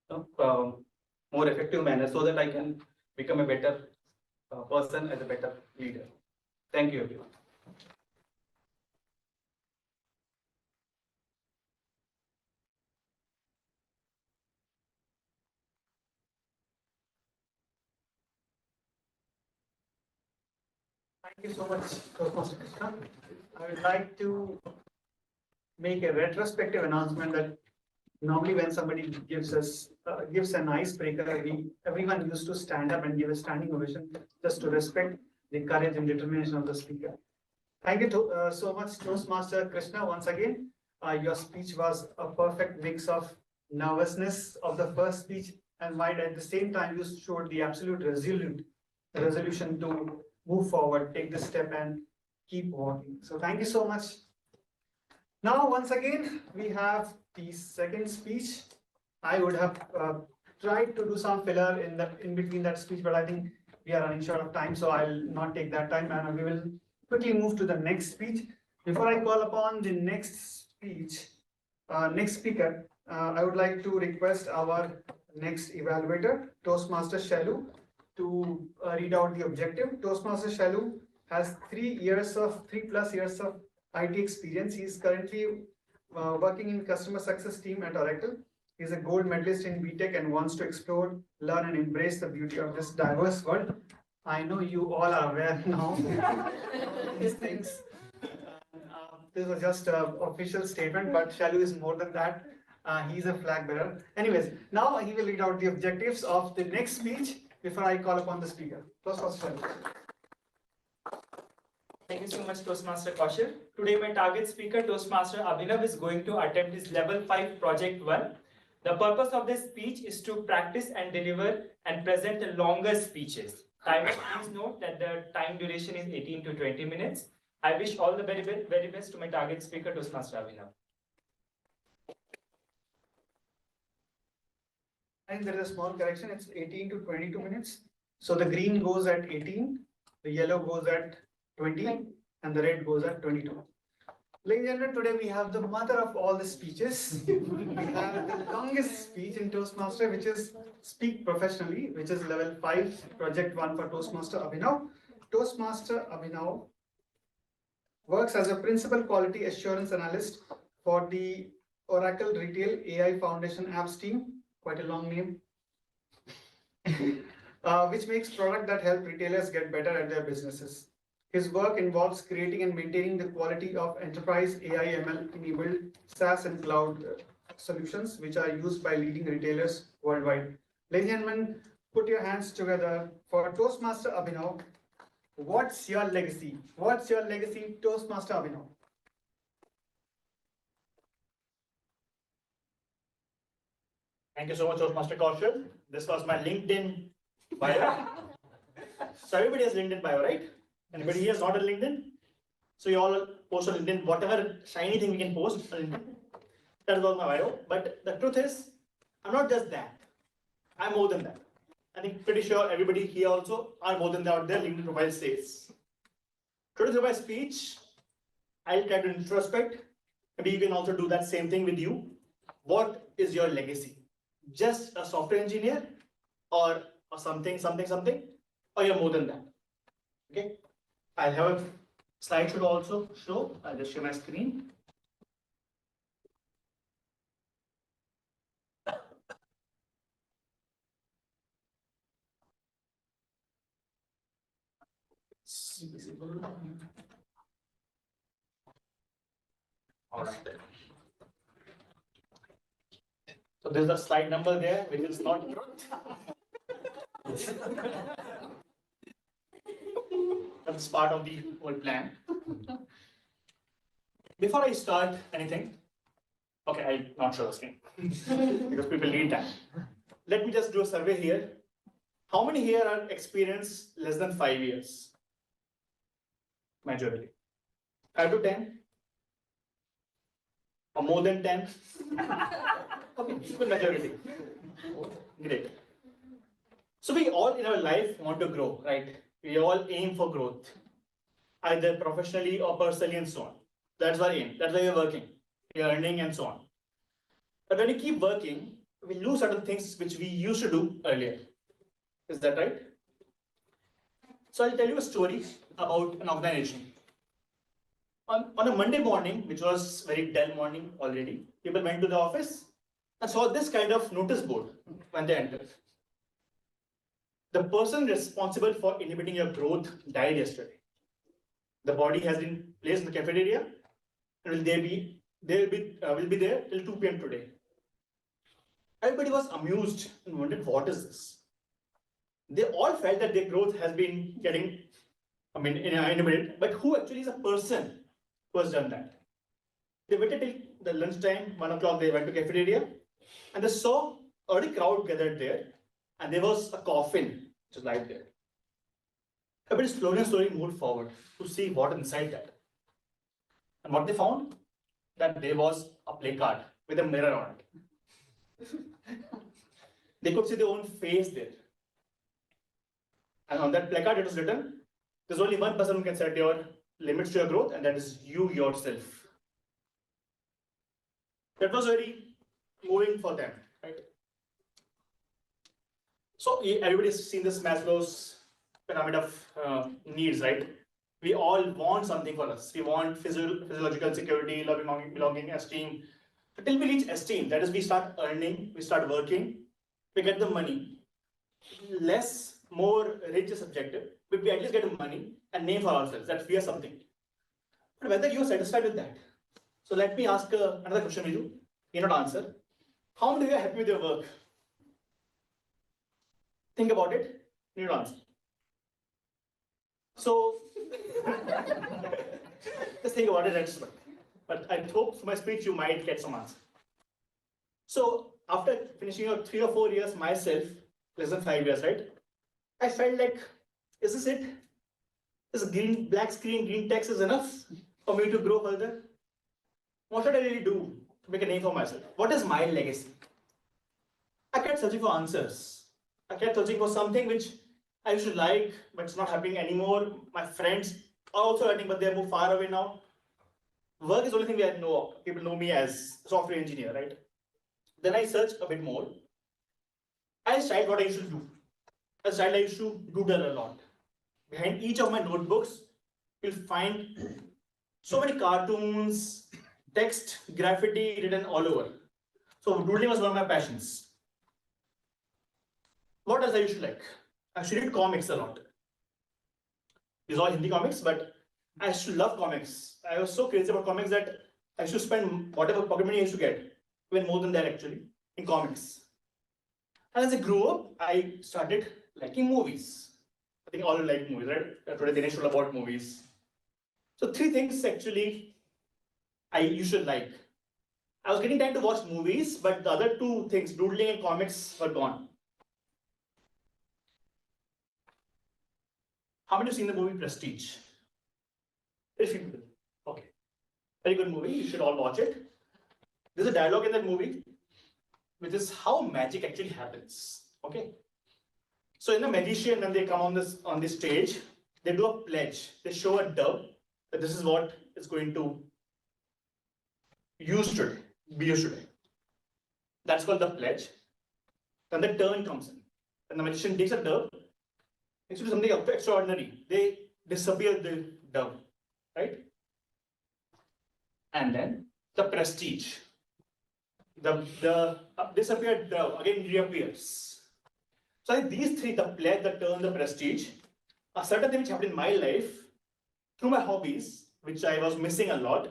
more effective manner so that I can become a better person as a better leader. Thank you, everyone. Thank you so much, Toastmaster Krishna. I would like to make a retrospective announcement that normally when somebody gives an icebreaker, everyone used to stand up and give a standing ovation just to respect the courage and determination of the speaker. Thank you so much, Toastmaster Krishna. Once again, your speech was a perfect mix of nervousness of the first speech and might at the same time you showed the absolute resolution to move forward, take this step and keep walking. So thank you so much. Now, once again, we have the second speech. I would have tried to do some filler in between that speech, but I think we are running short of time, so I'll not take that time and we will quickly move to the next speech. Before I call upon the next speaker, I would like to request our next evaluator, Toastmaster Shailu, to read out the objective. Toastmaster Shailu has 3+ years of IT experience. He is currently working in customer success team at Oracle. He is a gold medalist in BTech and wants to explore, learn and embrace the beauty of this diverse world. I know you all are aware now of these things. This was just an official statement, but Shailu is more than that. He's a flag bearer. Anyways, now he will read out the objectives of the next speech before I call upon the speaker. Toastmaster Shailu. Thank you so much, Toastmaster Kaushal. Today, my target speaker, Toastmaster Abhinav, is going to attempt his level 5 project 1. The purpose of this speech is to practice and deliver and present the longer speeches. Please note that the time duration is 18 to 20 minutes. I wish all the very best to my target speaker, Toastmaster Abhinav. And there is a small correction, it's 18 to 22 minutes. So the green goes at 18, the yellow goes at 20, and the red goes at 22. Ladies and gentlemen, today we have the mother of all the speeches. We have the longest speech in Toastmaster, which is Speak Professionally, which is level 5, project 1 for Toastmaster Abhinav. Toastmaster Abhinav works as a principal quality assurance analyst for the Oracle Retail AI Foundation Apps team, quite a long name, which makes products that help retailers get better at their businesses. His work involves creating and maintaining the quality of enterprise AI ML enabled SaaS and cloud solutions, which are used by leading retailers worldwide. Ladies and gentlemen, put your hands together for Toastmaster Abhinav. What's your legacy? What's your legacy, Toastmaster Abhinav? Thank you so much, Toastmaster Kaushal. This was my LinkedIn bio. So everybody has LinkedIn bio, right? Anybody here is not on LinkedIn? So you all post on LinkedIn, whatever shiny thing we can post on LinkedIn. That was my bio. But the truth is, I'm not just that. I'm more than that. I think pretty sure everybody here also are more than that out there. LinkedIn profile says. Today through my speech, I'll try to introspect. Maybe you can also do that same thing with you. What is your legacy? Just a software engineer or or something, or you're more than that. Okay, I'll have a slide should also show. I'll just share my screen. All right. So there's a slide number there, which is not truth. That's part of the whole plan. Before I start anything, okay, I'm not sure the screen because people need time. Let me just do a survey here. How many here are experienced less than 5 years? Majority. 5 to 10? Or more than 10? Okay, good majority. Great. So we all in our life want to grow, right? We all aim for growth, either professionally or personally and so on. That's our aim. That's why we're working. We're earning and so on. But when we keep working, we lose certain things which we used to do earlier. Is that right? So I'll tell you a story about an organization. On a Monday morning, which was very dull morning already, people went to the office and saw this kind of notice board when they entered. The person responsible for inhibiting your growth died yesterday. The body has been placed in the cafeteria and will be there till 2 p.m. today. Everybody was amused and wondered, what is this? They all felt that their growth has been getting, inhibited, but who actually is a person who has done that? They waited till the lunchtime, 1 o'clock, they went to cafeteria and they saw a already crowd gathered there and there was a coffin which was lying there. Everybody slowly moved forward to see what inside that. And what they found? That there was a placard with a mirror on it. They could see their own face there. And on that placard it was written, there's only one person who can set your limits to your growth, and that is you yourself. That was very moving for them, right? So everybody's seen this Maslow's pyramid of needs, right? We all want something for us. We want physiological security, love, belonging, esteem. But till we reach esteem, that is, we start earning, we start working, we get the money. Less, more rich is subjective, but we at least get the money and name for ourselves that we are something. But whether you are satisfied with that. So let me ask another question with you. You not answer. How many of you are happy with your work? Think about it. You not answer. So just think about it. That's right. But I hope from my speech you might get some answer. So after finishing out 3 or 4 years myself, less than 5 years, right? I felt like, is this it? This black screen, green text is enough for me to grow further? What should I really do to make a name for myself? What is my legacy? I kept searching for answers. I kept searching for something which I used to like, but it's not happening anymore. My friends are also learning, but they're more far away now. Work is the only thing I know of. People know me as a software engineer, right? Then I searched a bit more. I decided what I used to do. I decided I used to doodle a lot. Behind each of my notebooks, you'll find so many cartoons, text, graffiti written all over. So doodling was one of my passions. What else I used to like? I used to read comics a lot. These are all Hindi comics, but I used to love comics. I was so crazy about comics that I used to spend whatever pocket money I used to get, even more than that actually, in comics. And as I grew up, I started liking movies. I think all like movies, right? Today Dinesh told about movies. So 3 things actually I used to like. I was getting time to watch movies, but the other 2 things, doodling and comics, were gone. How many have seen the movie Prestige? Very few people. Okay. Very good movie. You should all watch it. There's a dialogue in that movie, which is how magic actually happens. Okay. So in the magician, when they come on this stage, they do a pledge. They show a dove that this is what is going to be used today. That's called the pledge. Then the turn comes in. when the magician takes a dove, needs to do something extraordinary. They disappear the dove, right? And then the prestige. The disappeared dove again reappears. So these three, the pledge, the turn, the prestige, are certain things which happened in my life through my hobbies, which I was missing a lot.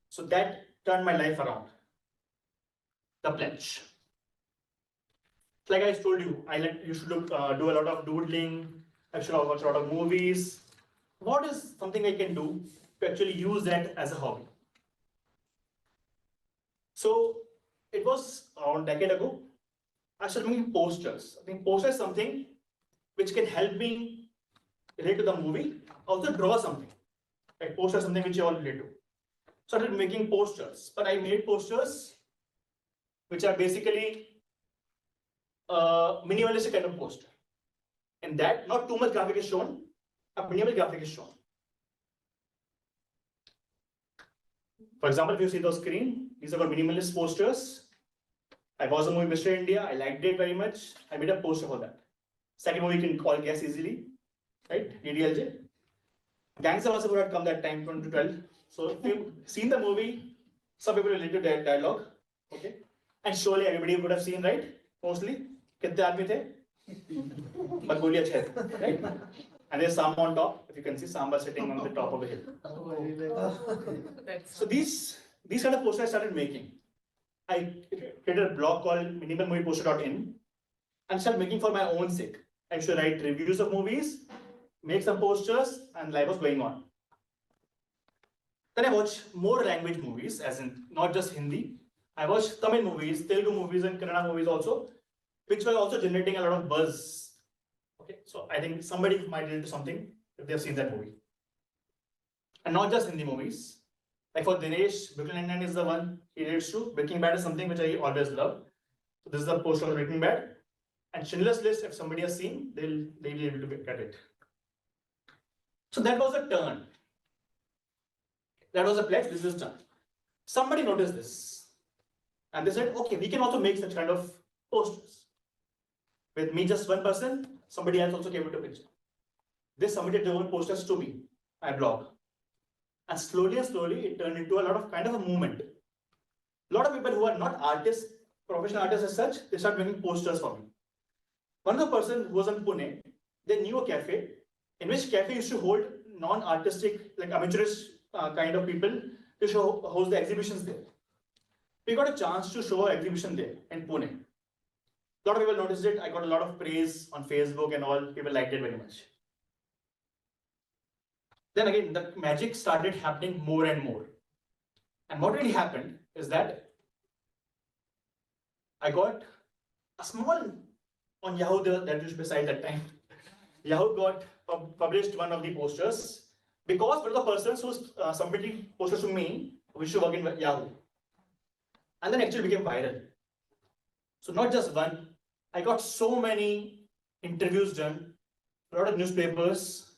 So that turned my life around. The pledge. Like I told you, you should do a lot of doodling. I should watch a lot of movies. What is something I can do to actually use that as a hobby? So it was around a decade ago. I started making posters. I think posters is something which can help me relate to the movie. Also draw something. Like poster is something which you all relate to. Started making posters, but I made posters which are basically minimalistic kind of poster. In that, not too much graphic is shown, a minimal graphic is shown. For example, if you see the screen, these are called minimalist posters. I watched the movie Mr. India, I liked it very much. I made a poster for that. Second movie you can all guess easily, right? DDLJ. Gangster also would have come that time, 2012. So if you've seen the movie, some people relate to that dialogue, okay? And surely everybody would have seen, right? Mostly. Kitne aadmi the? But goli achhe the, right? And there's Samba on top. If you can see Samba sitting on the top of a hill. So these kind of posters I started making. I created a blog called minimalmovieposter.in and started making for my own sake. I used to write reviews of movies, make some posters, and life was going on. Then I watched more language movies, as in not just Hindi. I watched Tamil movies, Telugu movies, and Kannada movies also, which were also generating a lot of buzz. Okay, so I think somebody might relate to something if they've seen that movie. And not just Hindi movies. Like for Dinesh, Brooklyn Nine-Nine is the one he relates to. Breaking Bad is something which I always love. So this is the poster of Breaking Bad. And Schindler's List, if somebody has seen, they'll be able to get it. So that was a turn. That was a pledge, this is done. Somebody noticed this. And they said, okay, we can also make such kind of posters. With me, just one person, somebody else also came into picture. They submitted their own posters to me, my blog. And slowly, it turned into a lot of kind of a movement. A lot of people who are not artists, professional artists as such, they start making posters for me. One of the person who was in Pune, they knew a cafe, in which cafe used to hold non-artistic, like amateurish kind of people to host the exhibitions there. We got a chance to show an exhibition there in Pune. A lot of people noticed it. I got a lot of praise on Facebook and all. People liked it very much. Then again, the magic started happening more and more. And what really happened is that I got a small on Yahoo that used beside that time. Yahoo got published one of the posters because one of the persons who submitted posters to me wished to work in Yahoo. And then actually became viral. So not just one, I got so many interviews done, a lot of newspapers.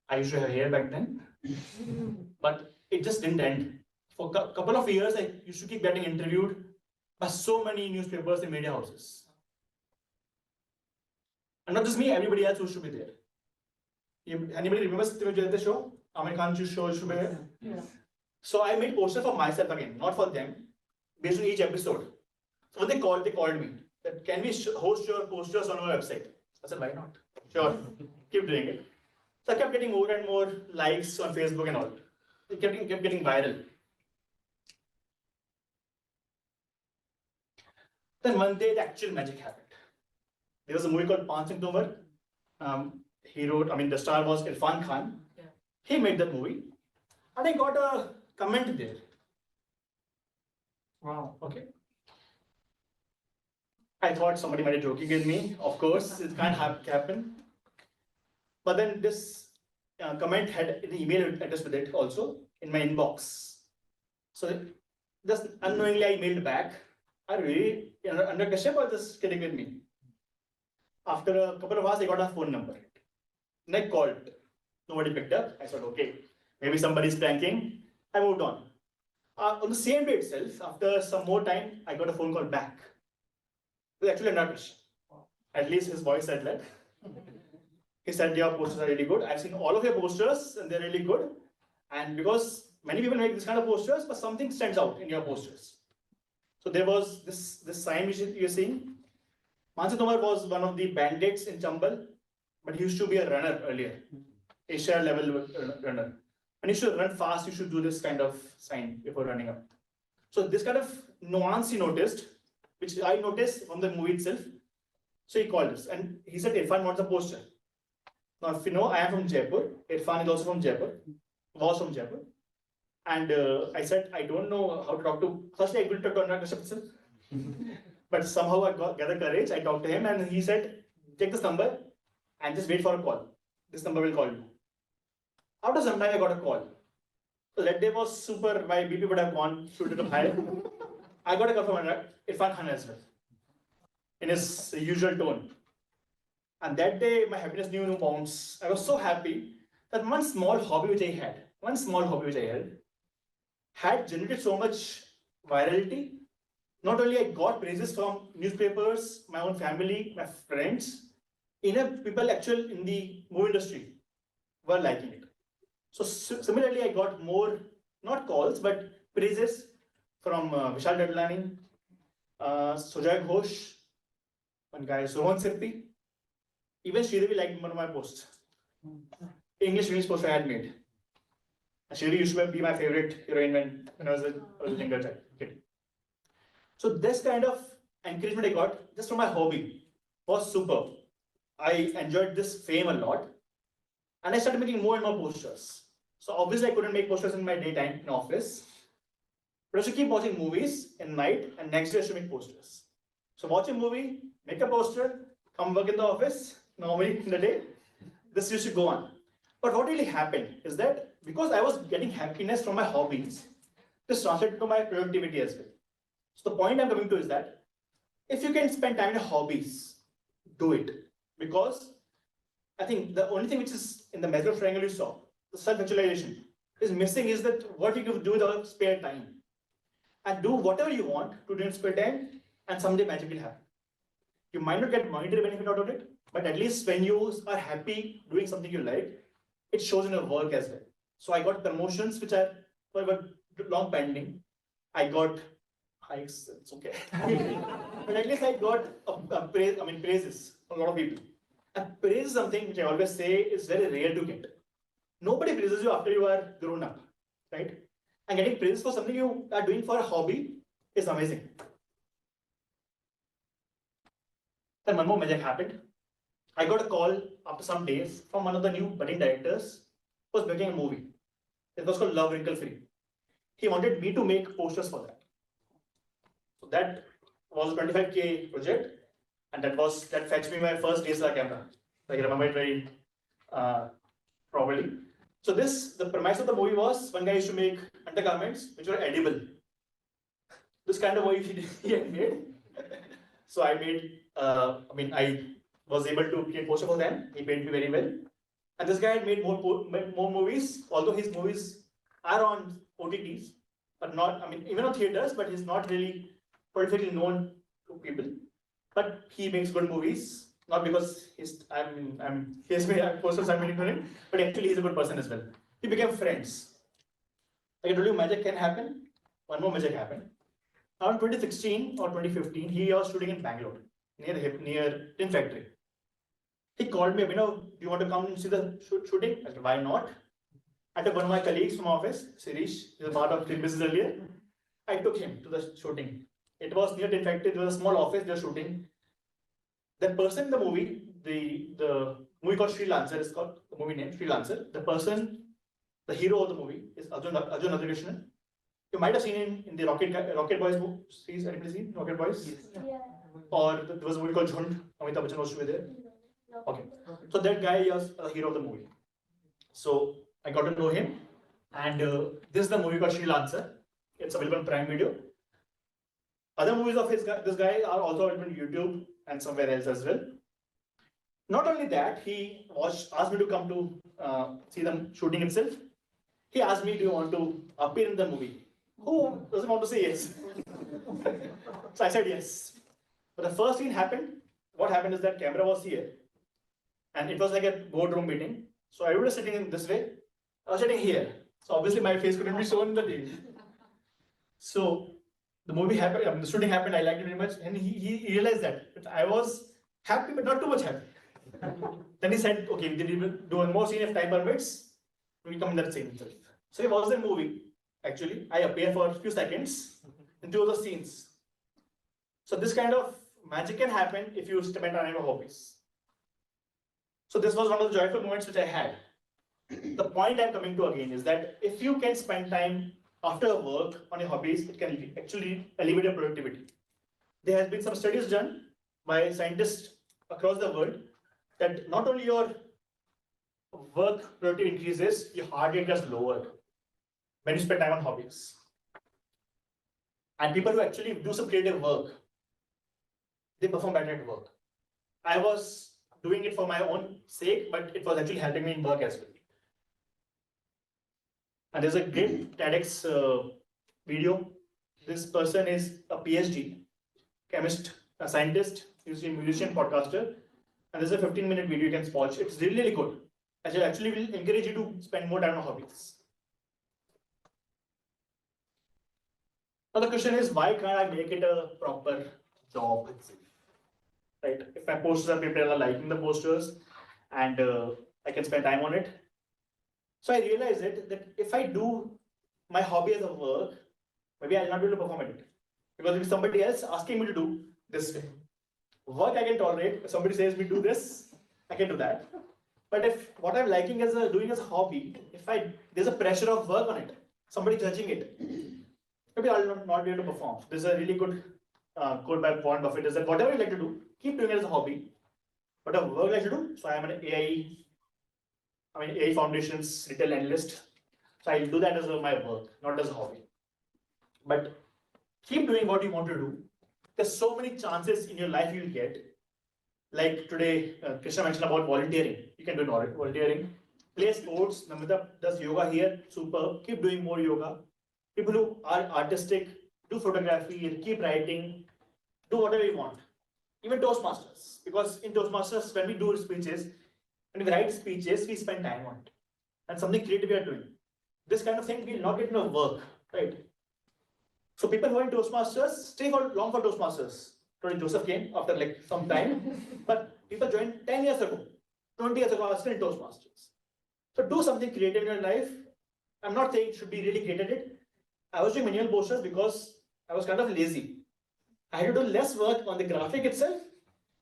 I used to have hair back then, but it just didn't end. For a couple of years, I used to keep getting interviewed by so many newspapers and media houses. And not just me, everybody else used to be there. Anybody remembers the show? Amir Khan's show used to be there? Yeah. So I made posters for myself again, not for them, based on each episode. So when they called me that can we host your posters on our website? I said, why not? Sure, keep doing it. So I kept getting more and more likes on Facebook and all. It kept getting viral. Then one day the actual magic happened. There was a movie called Panching Tomar. He wrote, the star was Irfan Khan. Yeah. He made that movie. And I got a comment there. Wow, okay. I thought somebody might be joking with me. Of course, it can't happen. But then this comment had an email address with it also in my inbox. So just unknowingly I mailed back. Are you really under pressure or just kidding with me? After a couple of hours, I got a phone number. And I called. Nobody picked up. I said, okay, maybe somebody's pranking. I moved on. On the same day itself, after some more time, I got a phone call back. was actually not Krishna. At least his voice said that. He said, your posters are really good. I've seen all of your posters and they're really good. And because many people make this kind of posters, but something stands out in your posters. So there was this sign which you're seeing. Mansa Tomar was one of the bandits in Chambal, but he used to be a runner earlier, Asia level runner. And you should run fast, you should do this kind of sign before running up. So this kind of nuance he noticed, which I noticed from the movie itself. So he called us and he said, Irfan wants a poster. Now, if you know, I am from Jaipur. Irfan is also from Jaipur, was from Jaipur. And I said, I don't know how to talk to, firstly I couldn't talk to Anurag, but somehow I gathered courage. I talked to him and he said, take this number and just wait for a call. This number will call you. After some time, I got a call. So that day was super, my BP would have gone, shoot up high. I got a call from Irfan Khan as well, in his usual tone. And that day, my happiness knew no bounds. I was so happy that one small hobby which I had generated so much virality. Not only I got praises from newspapers, my own family, my friends, people actually in the movie industry were liking it. So similarly, I got more, not calls, but praises from Vishal Dadlani, Sujay Ghosh, one guy, Sohan Sirpi. Even Sridevi liked one of my posts. English post I had made. Sridevi used to be my favorite heroine when I was a younger child. Okay. So this kind of encouragement I got just from my hobby was superb. I enjoyed this fame a lot. And I started making more and more posters. So obviously I couldn't make posters in my daytime in office. But I should keep watching movies in night and next day I should make posters. So watch a movie, make a poster, come work in the office, normally in the day. This used to go on. But what really happened is that because I was getting happiness from my hobbies, this translated to my productivity as well. So the point I'm coming to is that if you can spend time in your hobbies, do it. Because I think the only thing which is in the measure of triangle you saw, the self-actualization, is missing is that what you can do with our spare time. And do whatever you want to do in spare time, and someday magic will happen. You might not get monetary benefit out of it, but at least when you are happy doing something you like, it shows in your work as well. So I got promotions which were long pending. I got hikes, it's okay. But at least I got praises from a lot of people. And praise is something which I always say is very rare to get. Nobody praises you after you are grown up, right? And getting praise for something you are doing for a hobby is amazing. Then one more magic happened. I got a call after some days from one of the new budding directors who was making a movie. It was called Love Wrinkle Free. He wanted me to make posters for that. So that was a 25K project, and that fetched me my first DSLR camera. I remember it very probably. So the premise of the movie was one guy used to make undergarments which were edible. This kind of movie he had made. So I made, I was able to create poster for them. He paid me very well. And this guy had made more movies, although his movies are on OTTs, but not, even on theaters, but he's not really perfectly known to people. But he makes good movies, not because he has made posters I'm making for him, but actually he's a good person as well. We became friends. Like I told you, magic can happen. One more magic happened. Now in 2016 or 2015, he was shooting in Bangalore, near Tin Factory. He called me, do you want to come and see the shooting? I said, why not? I took one of my colleagues from office, Sirish, he was part of Trailblazers earlier. I took him to the shooting. It was near Tin Factory, there was a small office they were shooting. That person in the movie, the movie called Freelancer, is called the movie name, Freelancer. The hero of the movie is Arjun Adhirishnan. You might have seen him in the Rocket Boys book. Anybody seen Rocket Boys? Yes. Yeah. Or there was a movie called Jhund. Amitabh Bachchan was to be there. Okay. So that guy is the hero of the movie. So I got to know him. And this is the movie called Freelancer. It's available on Prime Video. Other movies of this guy are also available on YouTube and somewhere else as well. Not only that, he asked me to come to see the shooting itself. He asked me, do you want to appear in the movie? Who doesn't want to say yes? So I said yes. But the first scene happened. What happened is that camera was here, and it was like a boardroom meeting. So everybody was sitting in this way. I was sitting here. So obviously my face couldn't be shown in the TV. So the movie happened, the shooting happened. I liked it very much, and he realized that I was happy, but not too much happy. Then he said, "Okay, we will do one more scene if time permits. We'll come in that scene itself." So it was a movie. Actually, I appear for a few seconds in two of the scenes. So this kind of magic can happen if you spend time on your hobbies. So this was one of the joyful moments which I had. The point I'm coming to again is that if you can spend time after work on your hobbies, it can actually elevate your productivity. There has been some studies done by scientists across the world that not only your work productivity increases, your heart rate gets lowered when you spend time on hobbies. And people who actually do some creative work, they perform better at work. I was doing it for my own sake, but it was actually helping me in work as well. And there's a great TEDx video. This person is a PhD, chemist, a scientist, he's a musician, podcaster. And there's a 15-minute video you can watch. It's really, really good. I actually will encourage you to spend more time on hobbies. Now the question is, why can't I make it a proper job? Right? If my posters are people are liking the posters and I can spend time on it. So I realized that if I do my hobby as a work, maybe I'll not be able to perform it. Because if somebody else asking me to do this way, work I can tolerate. If somebody says me do this, I can do that. But if what I'm liking as doing as a hobby, if there's a pressure of work on it, somebody judging it, maybe I'll not be able to perform. There's a really good quote by Warren Buffett is that whatever you like to do, keep doing it as a hobby. Whatever work I like to do, so I am an AI Foundation's retail analyst. So I'll do that as my work, not as a hobby. But keep doing what you want to do. There's so many chances in your life you'll get. Like today, Krishna mentioned about volunteering. You can do volunteering. Play sports. Namita does yoga here. Superb. Keep doing more yoga. People who are artistic, do photography, keep writing, do whatever you want. Even Toastmasters. Because in Toastmasters, when we do speeches, when we write speeches, we spend time on it. And something creative we are doing. This kind of thing will not get in our work, right? So people who are in Toastmasters, stay for long for Toastmasters. Today Joseph came after like some time, but people joined 10 years ago, 20 years ago, I was still in Toastmasters. So do something creative in your life. I'm not saying it should be really great at it. I was doing manual posters because I was kind of lazy. I had to do less work on the graphic itself,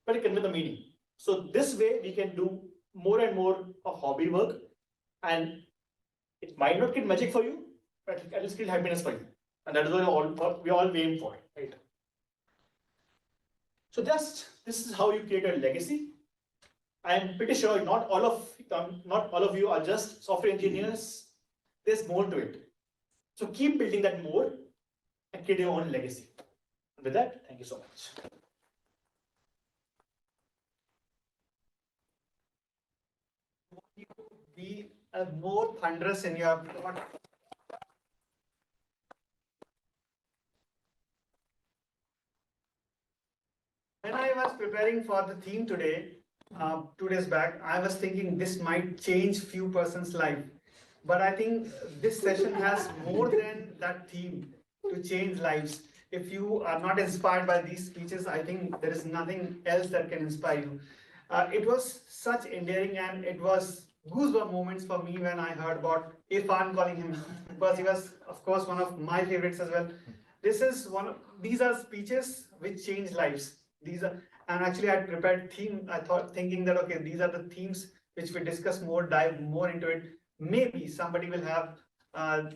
but it convey the meaning. So this way we can do more and more of hobby work, and it might not get magic for you, but it will still happiness for you. And that is what we all aim for, right? So this is how you create a legacy. I am pretty sure not all of you are just software engineers. There's more to it. So keep building that more and create your own legacy. And with that, thank you so much. Be more thunderous in your thought. When I was preparing for the theme today, 2 days back, I was thinking this might change few persons' life. But I think this session has more than that theme to change lives. If you are not inspired by these speeches, I think there is nothing else that can inspire you. It was such endearing, and it was goosebump moments for me when I heard about Irfan calling him, because he was, of course, one of my favorites as well. These are speeches which change lives. And actually I had prepared theme. I thought, thinking that, okay, these are the themes which we discuss more, dive more into it. Maybe somebody will have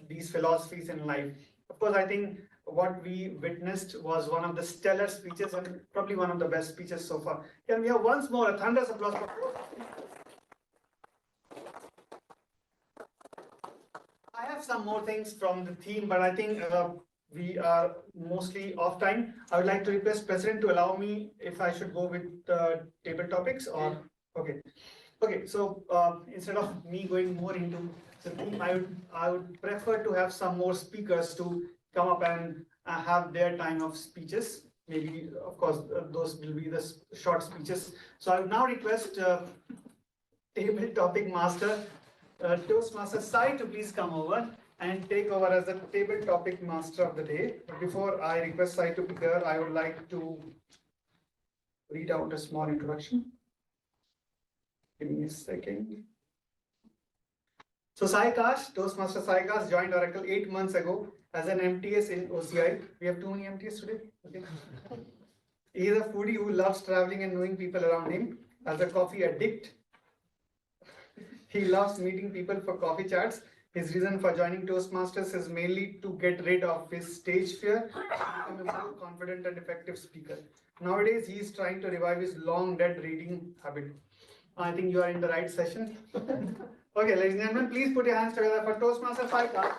these philosophies in life. Of course, I think what we witnessed was one of the stellar speeches and probably one of the best speeches so far. Can we have once more a thunderous applause for I have some more things from the theme, but I think we are mostly off time. I would like to request President to allow me if I should go with table topics or okay. Okay, so instead of me going more into the theme, I would prefer to have some more speakers to come up and have their time of speeches. maybe, of course, those will be the short speeches. So I would now request table topic master, Toastmaster Sai, to please come over and take over as the table topic master of the day. But before I request Sai to be there, I would like to read out a small introduction. Give me a second. So Sai Akash, Toastmaster Sai Akash joined Oracle 8 months ago as an MTS in OCI. We have too many MTS today. Okay. He is a foodie who loves traveling and knowing people around him. As a coffee addict, he loves meeting people for coffee chats. His reason for joining Toastmasters is mainly to get rid of his stage fear and become a more confident and effective speaker. Nowadays, he is trying to revive his long dead reading habit. I think you are in the right session. Okay, ladies and gentlemen, please put your hands together for Toastmaster Sai Akash.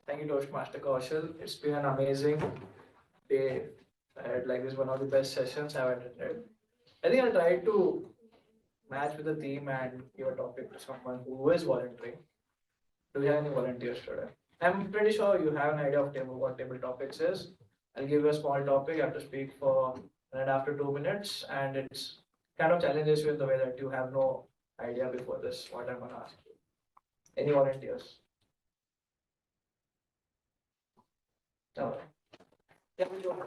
Thank you, Toastmaster Kaushal. It's been an amazing day. I had like this one of the best sessions I've attended. I think I'll try to match with the theme and give a topic to someone who is volunteering. Do we have any volunteers today? I'm pretty sure you have an idea of what table topics is. I'll give you a small topic. You have to speak for 1.5 to 2 minutes, and it's kind of challenges you in the way that you have no idea before this what I'm gonna ask you. Any volunteers? No. Yeah, we don't.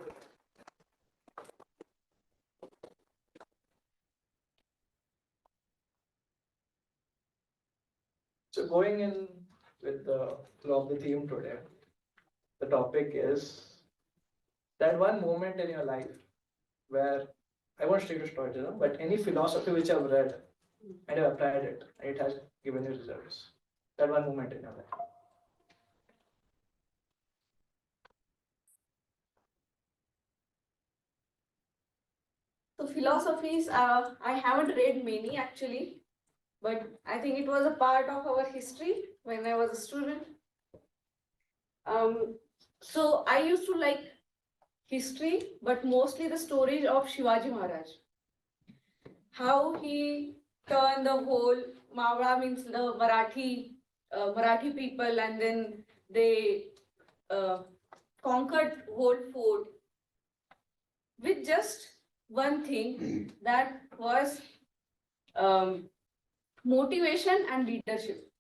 So going in with the flow of the theme today, the topic is that one moment in your life where I won't stick to stoicism, but any philosophy which I've read and I've applied it, and it has given you results. That one moment in your life. So philosophies, I haven't read many actually, but I think it was a part of our history when I was a student. So I used to like history, but mostly the stories of Shivaji Maharaj. How he turned the whole Mawra means the Marathi people, and then they conquered whole fort with just one thing, that was motivation and leadership.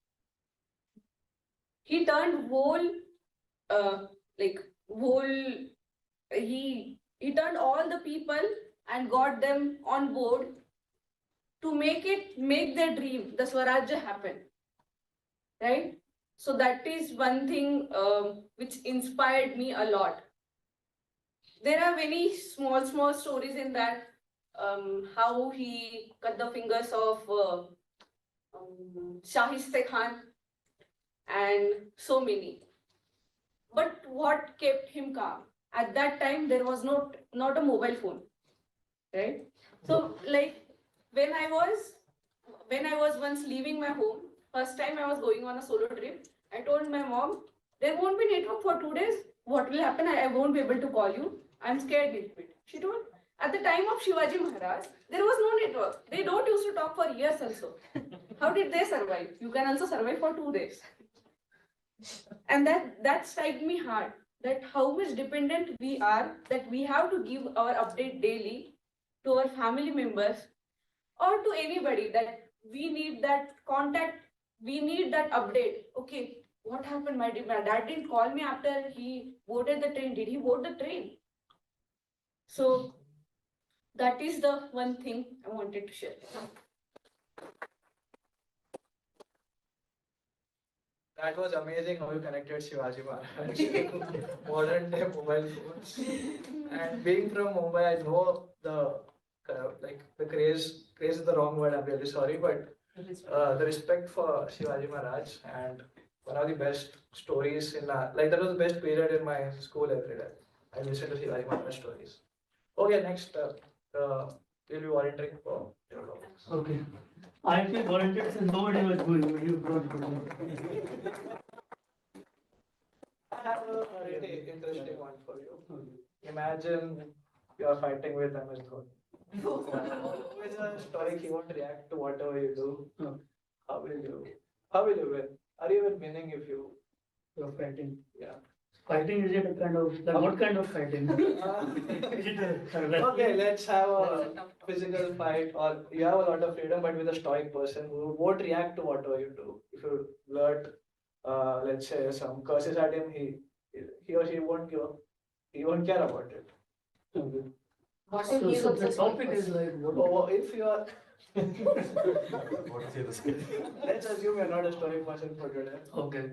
He turned he turned all the people and got them on board to make their dream, the Swarajya, happen. Right? So that is one thing which inspired me a lot. There are many small stories in that, how he cut the fingers of Shahiste Khan and so many. But what kept him calm? At that time, there was not a mobile phone, right? So like when I was once leaving my home, first time I was going on a solo trip, I told my mom, there won't be network for 2 days. What will happen? I won't be able to call you. I'm scared a little bit. She told, at the time of Shivaji Maharaj, there was no network. They don't used to talk for years also. How did they survive? You can also survive for 2 days. And that struck me hard, that how much dependent we are, that we have to give our update daily to our family members or to anybody, that we need that contact, we need that update. Okay, what happened? My dad didn't call me after he boarded the train. Did he board the train? So that is the one thing I wanted to share. That was amazing how you connected Shivaji Maharaj to modern day mobile phones. And being from Mumbai, I know the the craze is the wrong word, I'm really sorry, but the respect for Shivaji Maharaj, and one of the best stories in that was the best period in my school every day. I listened to Shivaji Maharaj stories. Okay, next we'll be volunteering for your topics. Okay. I actually volunteered since nobody was going, but you brought it. I have a really interesting one for you. Imagine you are fighting with MS Dhoni. Who is a stoic, he won't react to whatever you do. How will you win? Are you even winning if you You're fighting. Yeah. Fighting, is it a kind of, like what kind of fighting? Is it Okay, let's have a physical fight, or you have a lot of freedom, but with a stoic person who won't react to whatever you do. If you blurt, let's say some curses at him, he or she won't give, he won't care about it. Okay. What if So, he's so also the topic is like what? Oh, if you are. Let's assume you're not a stoic person for today. Okay.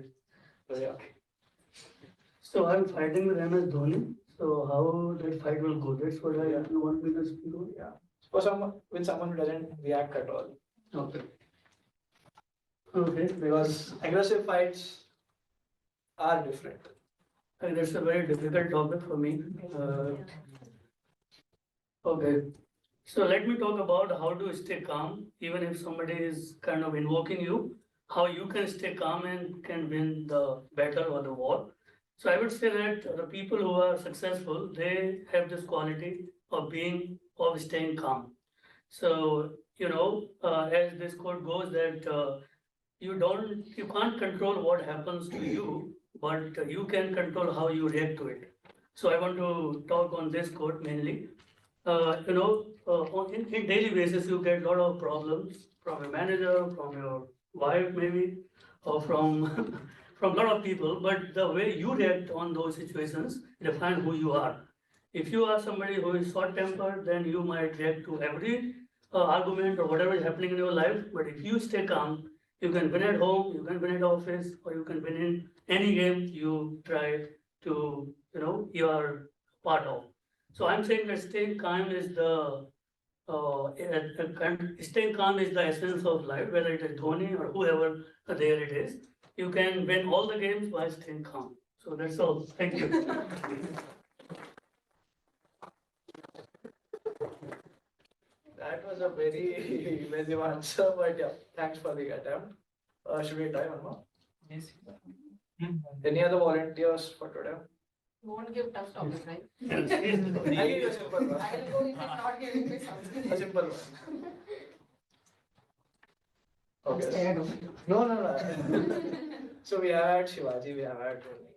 So yeah. So I'm fighting with MS Dhoni. So how that fight will go? That's what you want me to speak on? Yeah. For someone with someone who doesn't react at all. Okay. Okay. Because aggressive fights are different. And that's a very difficult topic for me. Okay. So let me talk about how to stay calm, even if somebody is kind of invoking you, how you can stay calm and can win the battle or the war. So I would say that the people who are successful, they have this quality of staying calm. So, as this quote goes that you can't control what happens to you, but you can control how you react to it. So I want to talk on this quote mainly. In daily basis, you get a lot of problems from your manager, from your wife maybe, or from from a lot of people. But the way you react on those situations define who you are. If you are somebody who is short-tempered, then you might react to every argument or whatever is happening in your life. But if you stay calm, you can win at home, you can win at office, or you can win in any game you try to, you are part of. So I'm saying that staying calm is staying calm is the essence of life, whether it is Dhoni or whoever there it is. You can win all the games by staying calm. So that's all. Thank you. That was a very evasive answer, but yeah, thanks for the attempt. Should we try one more? Yes. Any other volunteers for today? You won't give tough topic, right? I'll give you a simple one. I'll go if you're not giving me something. A simple one. Okay. No. So we have had Shivaji, we have had Dhoni.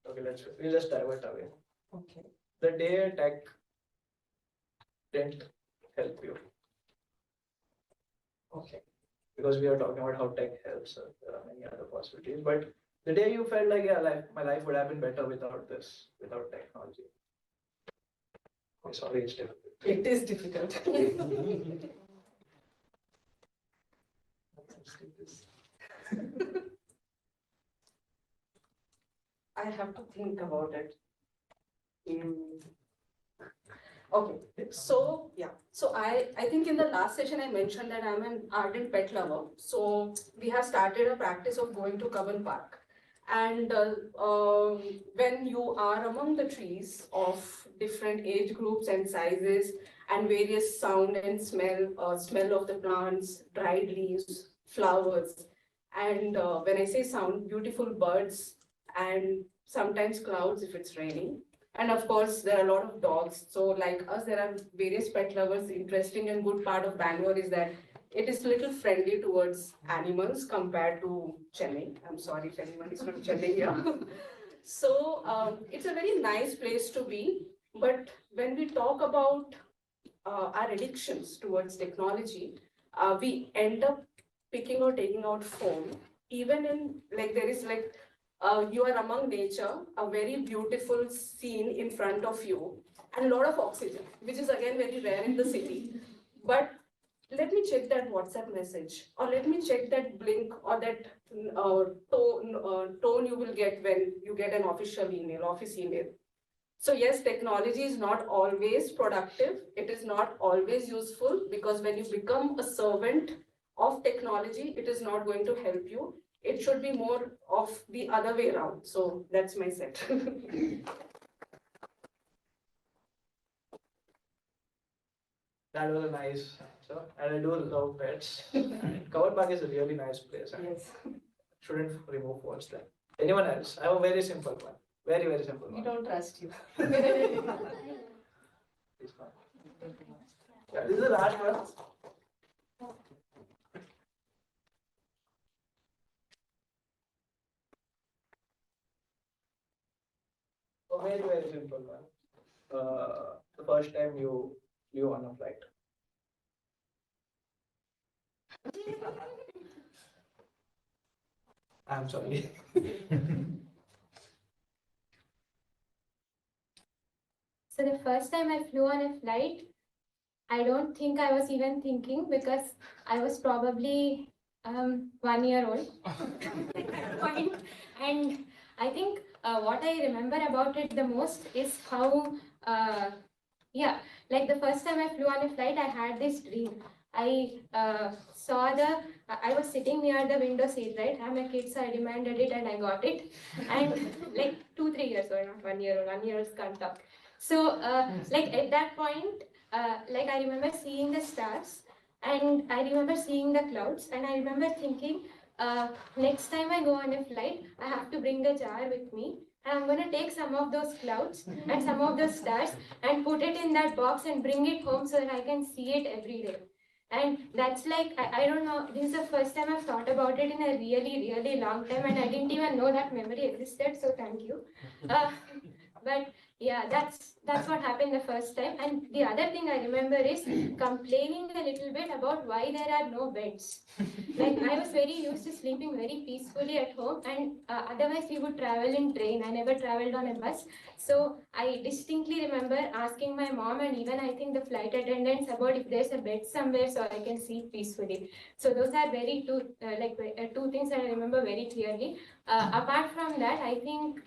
Okay, we'll just divert away. Okay. The day tech didn't help you. Okay. Because we are talking about how tech helps, there are many other possibilities. But the day you felt like, yeah, my life would have been better without this, without technology. I'm sorry, it's difficult. It is difficult. I have to think about it. Okay, so yeah, so I think in the last session I mentioned that I'm an ardent pet lover. So we have started a practice of going to Kavan Park. And when you are among the trees of different age groups and sizes and various sound and smell of the plants, dried leaves, flowers, and when I say sound, beautiful birds and sometimes clouds if it's raining. And of course, there are a lot of dogs. So like us, there are various pet lovers. Interesting and good part of Bangalore is that it is little friendly towards animals compared to Chennai. I'm sorry if anyone is from Chennai here. So it's a very nice place to be. But when we talk about our addictions towards technology, we end up picking or taking out phone. Even in like there is like you are among nature, a very beautiful scene in front of you, and a lot of oxygen, which is again very rare in the city. But let me check that WhatsApp message, or let me check that blink or that tone you will get when you get an official email, office email. So yes, technology is not always productive. It is not always useful, because when you become a servant of technology, it is not going to help you. It should be more of the other way around. So that's my set. That was a nice answer. And I do love pets. And Cover Park is a really nice place. Yes. Shouldn't remove phones there. Anyone else? I have a very simple one. Very, very simple We one. don't trust you. This one. Yeah, this is the last one. Very, very simple one. The first time you flew on a flight. I'm sorry. So the first time I flew on a flight, I don't think I was even thinking because I was probably 1 year old at that point. And I think what I remember about it the most is how, yeah, like the first time I flew on a flight, I had this dream. I I was sitting near the window seat, right? I'm a kid, so I demanded it and I got it. And like 2-3 years old, not 1 year old, 1 year old can't talk. So like at that point, like I remember seeing the stars and I remember seeing the clouds and I remember thinking, next time I go on a flight, I have to bring a jar with me and I'm going to take some of those clouds and some of those stars and put it in that box and bring it home so that I can see it every day. And that's like, I don't know, this is the first time I've thought about it in a really, really long time and I didn't even know that memory existed, so thank you. But yeah, that's what happened the first time. And the other thing I remember is complaining a little bit about why there are no beds. Like I was very used to sleeping very peacefully at home, and otherwise we would travel in train. I never traveled on a bus. So I distinctly remember asking my mom and even I think the flight attendants about if there's a bed somewhere so I can sleep peacefully. So those are two things that I remember very clearly. Apart from that, I think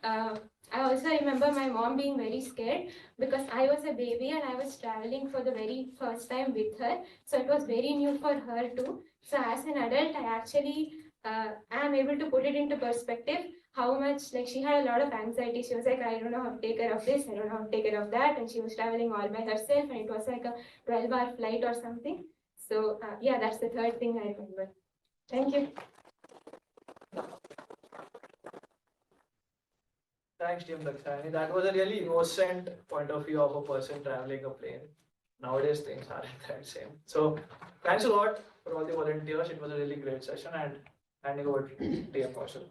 I also remember my mom being very scared because I was a baby and I was traveling for the very first time with her. So it was very new for her too. So as an adult, I actually am able to put it into perspective how much, like she had a lot of anxiety. She was like, I don't know how to take care of this, I don't know how to take care of that. And she was traveling all by herself and it was like a 12-hour flight or something. So yeah, that's the third thing I remember. Thank you. Thanks, Team Dakshani. That was a really innocent point of view of a person traveling a plane. Nowadays, things aren't that same. So, thanks a lot for all the volunteers. It was a really great session, and handing over to Team Kaushal.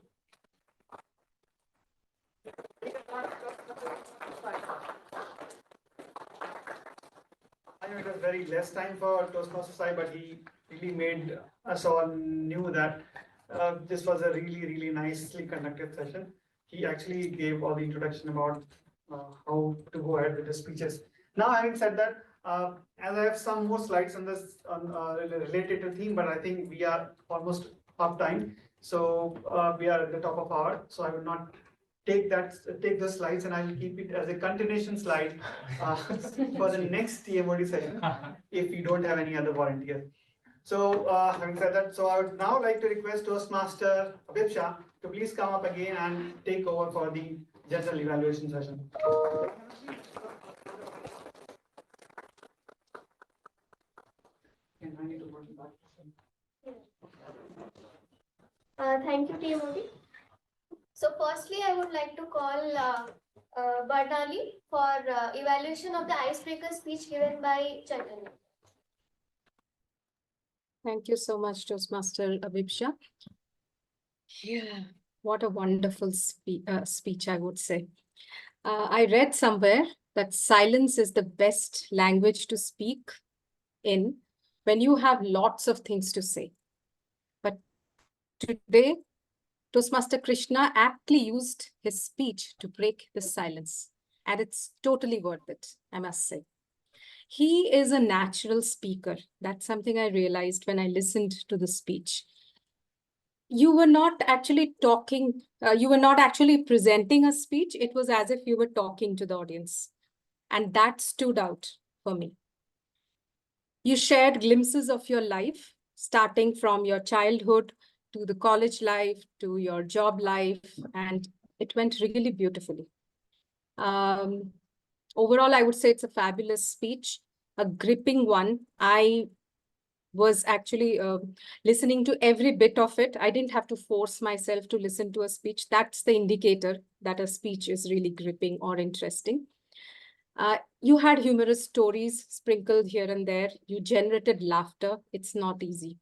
I know it was very less time for Toastmaster Sai, but he really made us all knew that this was a really, really nicely conducted session. He actually gave all the introduction about how to go ahead with the speeches. Now, having said that, as I have some more slides on this related to theme, but I think we are almost up time. So we are at the top of hour. So I will not take the slides and I will keep it as a continuation slide for the next TMOD session if you don't have any other volunteer. So having said that, so I would now like to request Toastmaster Abhipsa to please come up again and take over for the general evaluation session. Thank you, TMOD. So firstly, I would like to call Barnali for evaluation of the icebreaker speech given by Chaitanya. Thank you so much, Toastmaster Abhipsa. Yeah, what a wonderful speech, I would say. I read somewhere that silence is the best language to speak in when you have lots of things to say. But today, Toastmaster Krishna aptly used his speech to break the silence, and it's totally worth it, I must say. He is a natural speaker. That's something I realized when I listened to the speech. You were not actually talking, you were not actually presenting a speech. It was as if you were talking to the audience. And that stood out for me. You shared glimpses of your life, starting from your childhood to the college life, to your job life, and it went really beautifully. Overall, I would say it's a fabulous speech, a gripping one. I was actually listening to every bit of it. I didn't have to force myself to listen to a speech. That's the indicator that a speech is really gripping or interesting. You had humorous stories sprinkled here and there. You generated laughter. It's not easy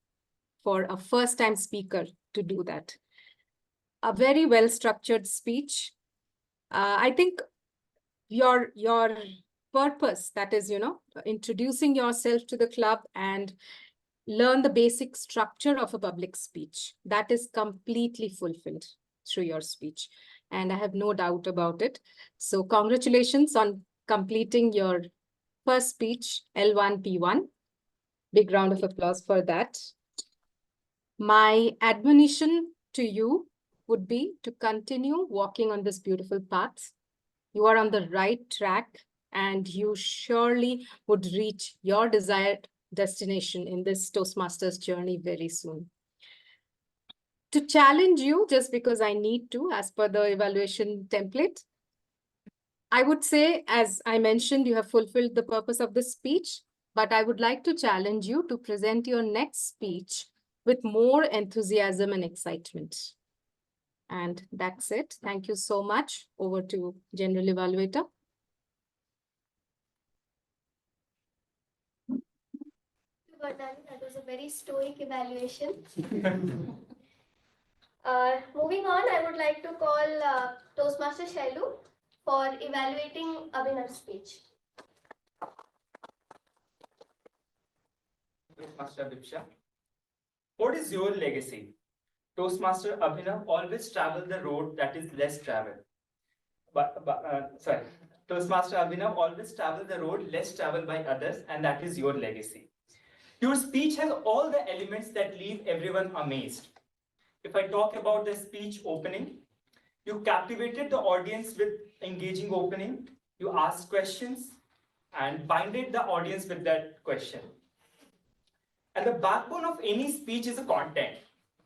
for a first-time speaker to do that. A very well-structured speech. I think your purpose, that is, introducing yourself to the club and learn the basic structure of a public speech, that is completely fulfilled through your speech. And I have no doubt about it. So congratulations on completing your first speech, L1P1. Big round of applause for that. My admonition to you would be to continue walking on this beautiful path. You are on the right track and you surely would reach your desired destination in this Toastmasters journey very soon. To challenge you, just because I need to, as per the evaluation template, I would say, as I mentioned, you have fulfilled the purpose of this speech, but I would like to challenge you to present your next speech with more enthusiasm and excitement. And that's it. Thank you so much. Over to General Evaluator. Barnali, that was a very stoic evaluation. Moving on, I would like to call Toastmaster Shailu for evaluating Abhinav's speech. Toastmaster Abhipsa. What is your legacy? Toastmaster Abhinav always traveled the road that is less traveled. Toastmaster Abhinav always traveled the road less traveled by others, and that is your legacy. Your speech has all the elements that leave everyone amazed. If I talk about the speech opening, you captivated the audience with engaging opening, you asked questions and binded the audience with that question. And the backbone of any speech is a content.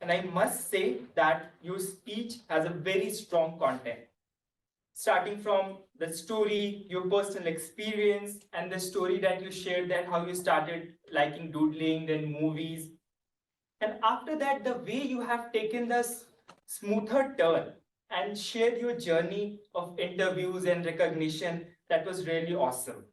And I must say that your speech has a very strong content. Starting from the story, your personal experience, and the story that you shared, that how you started liking doodling, then movies. And after that, the way you have taken this smoother turn and shared your journey of interviews and recognition, that was really awesome.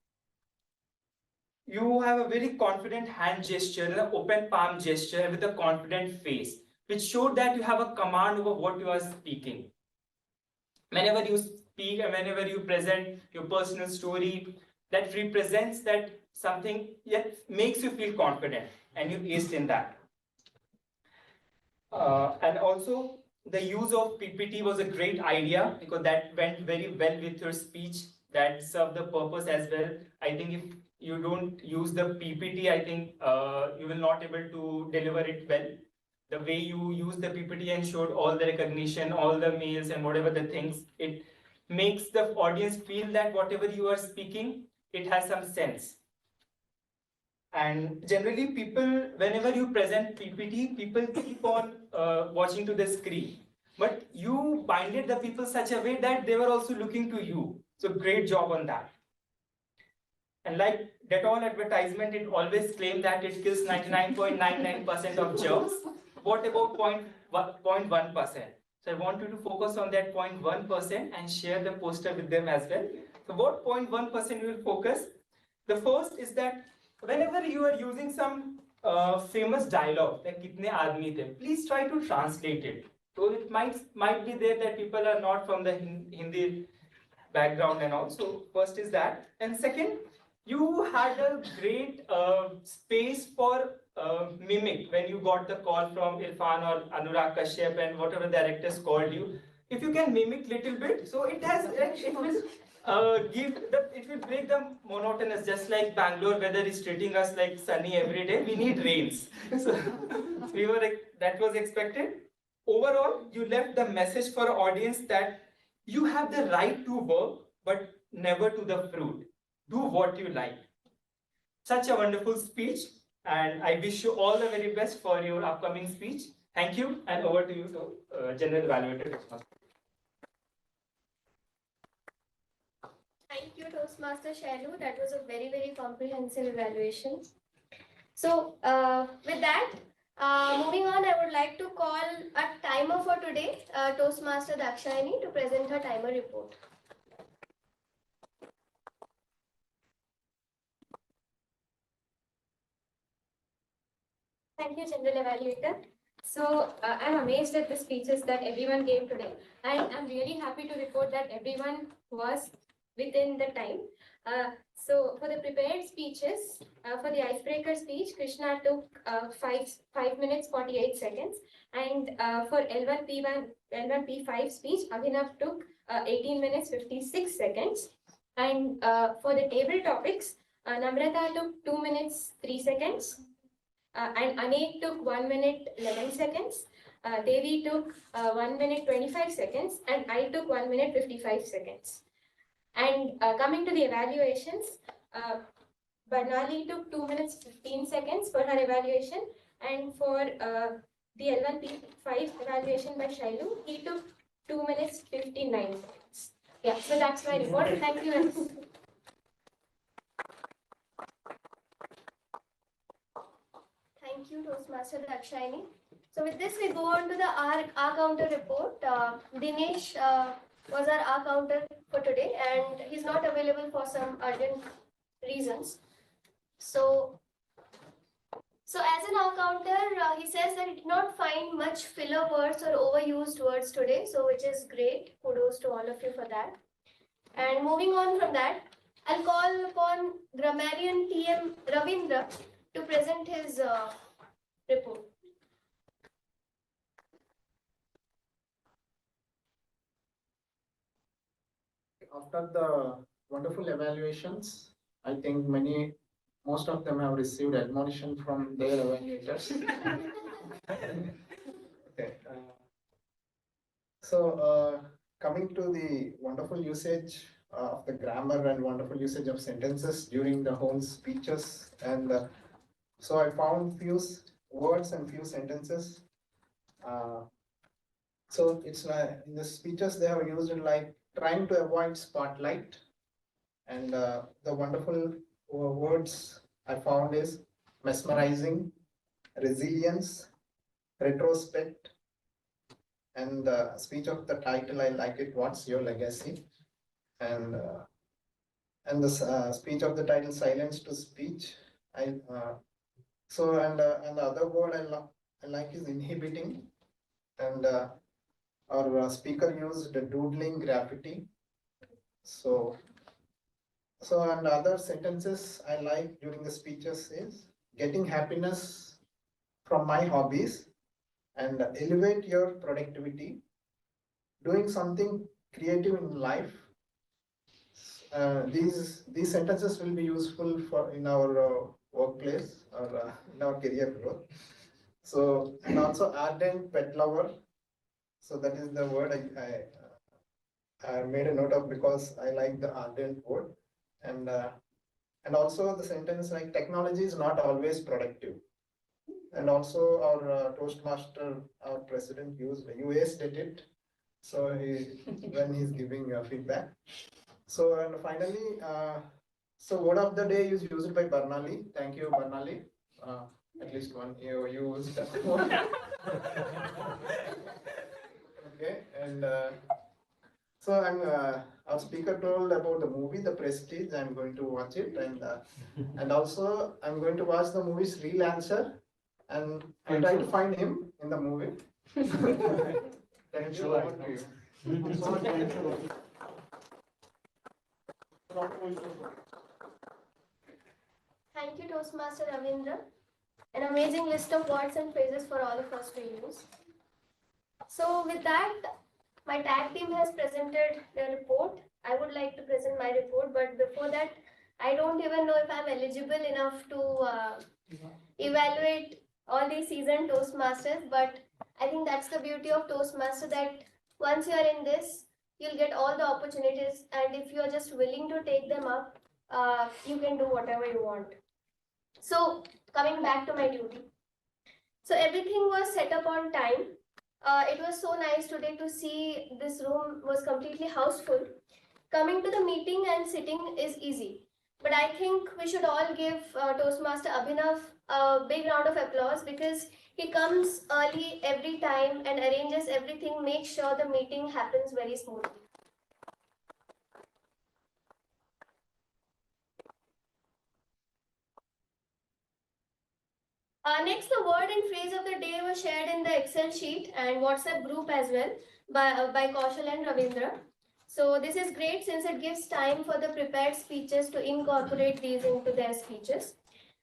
You have a very confident hand gesture, an open palm gesture with a confident face, which showed that you have a command over what you are speaking. Whenever you speak and whenever you present your personal story, that represents that something that makes you feel confident, and you aced in that. And also, the use of PPT was a great idea because that went very well with your speech. That served the purpose as well. I think if you don't use the PPT, I think you will not able to deliver it well. The way you use the PPT and showed all the recognition, all the mails and whatever the things, it makes the audience feel that whatever you are speaking, it has some sense. And generally people, whenever you present PPT, people keep on watching to the screen. But you binded the people such a way that they were also looking to you. So great job on that. And like Dettol advertisement, it always claimed that it kills 99.99% of germs. What about 0.1%? So I want you to focus on that 0.1% and share the poster with them as well. So what 0.1% you will focus? The first is that whenever you are using some famous dialogue, like kitne aadmi the, please try to translate it. So it might be there that people are not from the Hindi background and all. So first is that. And second, you had a great space for mimic when you got the call from Irfan or Anurag Kashyap and whatever directors called you. If you can mimic little bit, so it has, it will it will break the monotonous, just like Bangalore weather is treating us like sunny every day. We need rains. So that was expected. Overall, you left the message for audience that you have the right to work, but never to the fruit. Do what you like. Such a wonderful speech, and I wish you all the very best for your upcoming speech. Thank you, and over to you, General Evaluator. Thank you, Toastmaster Shailu. That was a very, very comprehensive evaluation. So, with that, moving on, I would like to call a timer for today, Toastmaster Dakshayani, to present her timer report. Thank you, General Evaluator. So I'm amazed at the speeches that everyone gave today, and I'm really happy to report that everyone was within the time. So for the prepared speeches, for the icebreaker speech, Krishna took 5 minutes 48 seconds, and for L1P5 speech, Abhinav took 18 minutes 56 seconds, and for the table topics, Namrata took 2 minutes 3 seconds, and Anek took 1 minute 11 seconds. Devi took 1 minute 25 seconds, and I took 1 minute 55 seconds. And coming to the evaluations, Barnali took 2 minutes 15 seconds for her evaluation, and for the L1P5 evaluation by Shailu, he took 2 minutes 59 seconds. Yeah, so that's my report. Thank you. Thank you, Toastmaster Dakshayani. So with this, we go on to the R counter report. Dinesh was our R counter for today, and he's not available for some urgent reasons. So as an R counter, he says that he did not find much filler words or overused words today, so which is great. Kudos to all of you for that. And moving on from that, I'll call upon grammarian TM Ravindra to present his report. After the wonderful evaluations, I think most of them have received admonition from their evaluators. Okay. So coming to the wonderful usage of the grammar and wonderful usage of sentences during the whole speeches, and so I found few words and few sentences. So it's like in the speeches they have used it like trying to avoid spotlight, and the wonderful words I found is mesmerizing, resilience, retrospect, and the speech of the title I like it. What's your legacy? And the speech of the title silence to speech. And the other word I like is inhibiting, and our speaker used the doodling graffiti. So and other sentences I like during the speeches is getting happiness from my hobbies, and elevate your productivity, doing something creative in life. These sentences will be useful for in our workplace or in our career growth. So, and also ardent pet lover. So that is the word I made a note of because I like the ardent word. And also the sentence like technology is not always productive. And also our Toastmaster, our president used it. So when he's giving feedback. So and finally, so word of the day is used by Barnali. Thank you, Barnali. At least one you used. Okay, and so our speaker told about the movie The Prestige. I'm going to watch it, and also I'm going to watch the movie Freelancer, and I try to find him in the movie. Thank you. Over to you. Thank you, Toastmaster Ravindra. An amazing list of words and phrases for all of us to use. So with that, my tag team has presented their report. I would like to present my report, but before that, I don't even know if I'm eligible enough to evaluate all these seasoned Toastmasters, but I think that's the beauty of Toastmaster, that once you're in this, you'll get all the opportunities, and if you're just willing to take them up, you can do whatever you want. So coming back to my duty. So everything was set up on time. It was so nice today to see this room was completely houseful. Coming to the meeting and sitting is easy. But I think we should all give Toastmaster Abhinav a big round of applause, because he comes early every time and arranges everything, makes sure the meeting happens very smoothly. Next, the word and phrase of the day was shared in the Excel sheet and WhatsApp group as well by Kaushal and Ravindra. So this is great since it gives time for the prepared speeches to incorporate these into their speeches.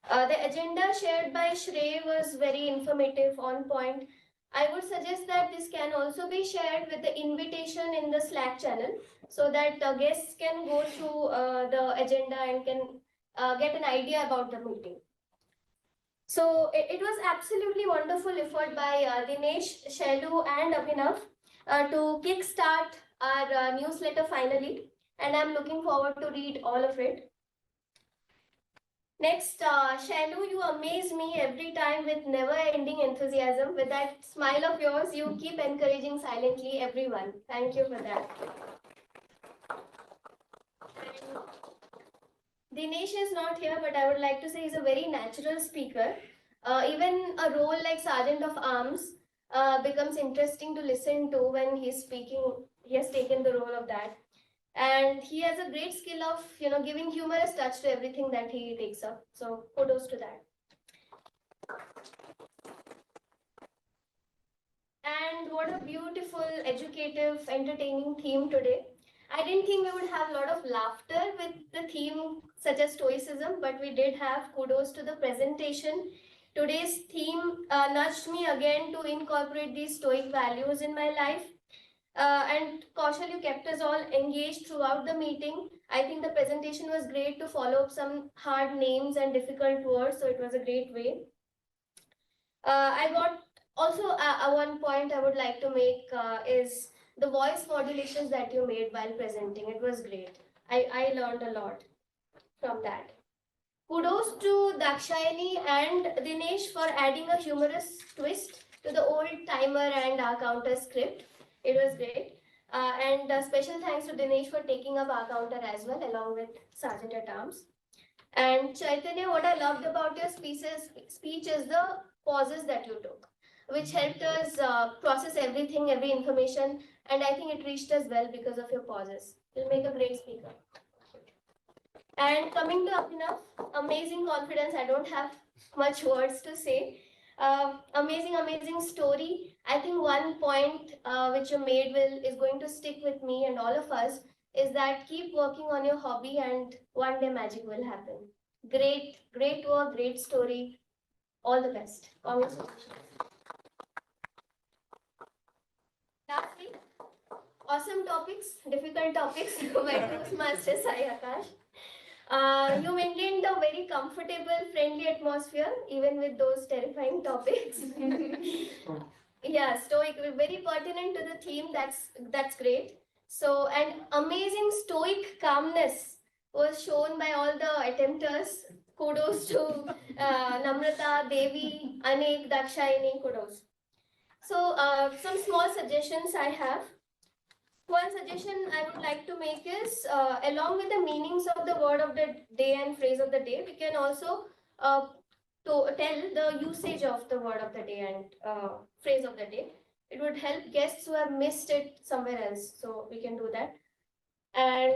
The agenda shared by Shrey was very informative, on point. I would suggest that this can also be shared with the invitation in the Slack channel so that guests can go through the agenda and can get an idea about the meeting. So it was absolutely wonderful effort by Dinesh, Shailu and Abhinav to kickstart our newsletter finally, and I'm looking forward to read all of it. Next, Shailu, you amaze me every time with never-ending enthusiasm. With that smile of yours, you keep encouraging silently everyone. Thank you for that. Dinesh is not here, but I would like to say he's a very natural speaker. Even a role like Sergeant of Arms becomes interesting to listen to when he's speaking. He has taken the role of that. And he has a great skill of, giving humorous touch to everything that he takes up. So kudos to that. And what a beautiful, educative, entertaining theme today. I didn't think we would have a lot of laughter with the theme such as stoicism, but we did have. Kudos to the presentation. Today's theme nudged me again to incorporate these stoic values in my life. And Kaushal, you kept us all engaged throughout the meeting. I think the presentation was great to follow up some hard names and difficult words, so it was a great way. I got also one point I would like to make is the voice modulations that you made while presenting. It was great. I learned a lot from that. Kudos to Dakshayani and Dinesh for adding a humorous twist to the old timer and counter script. It was great. And special thanks to Dinesh for taking up our counter as well, along with Sergeant at Arms. And Chaitanya, what I loved about your speech is the pauses that you took, which helped us process everything, every information. And I think it reached us well because of your pauses. You'll make a great speaker. And coming to Abhinav, amazing confidence. I don't have much words to say. Amazing story. I think one point which you made is going to stick with me and all of us is that keep working on your hobby and one day magic will happen. Great work, great story. All the best. Congratulations. Lastly, awesome topics, difficult topics by Toastmaster Sai Akash. You maintained a very comfortable, friendly atmosphere, even with those terrifying topics. Yeah, stoic, very pertinent to the theme. That's great. So, and amazing stoic calmness was shown by all the attempters. Kudos to Namrata, Devi, Anek, Dakshayani, kudos. So, some small suggestions I have. One suggestion I would like to make is, along with the meanings of the word of the day and phrase of the day, we can also tell the usage of the word of the day and phrase of the day. It would help guests who have missed it somewhere else. So we can do that. And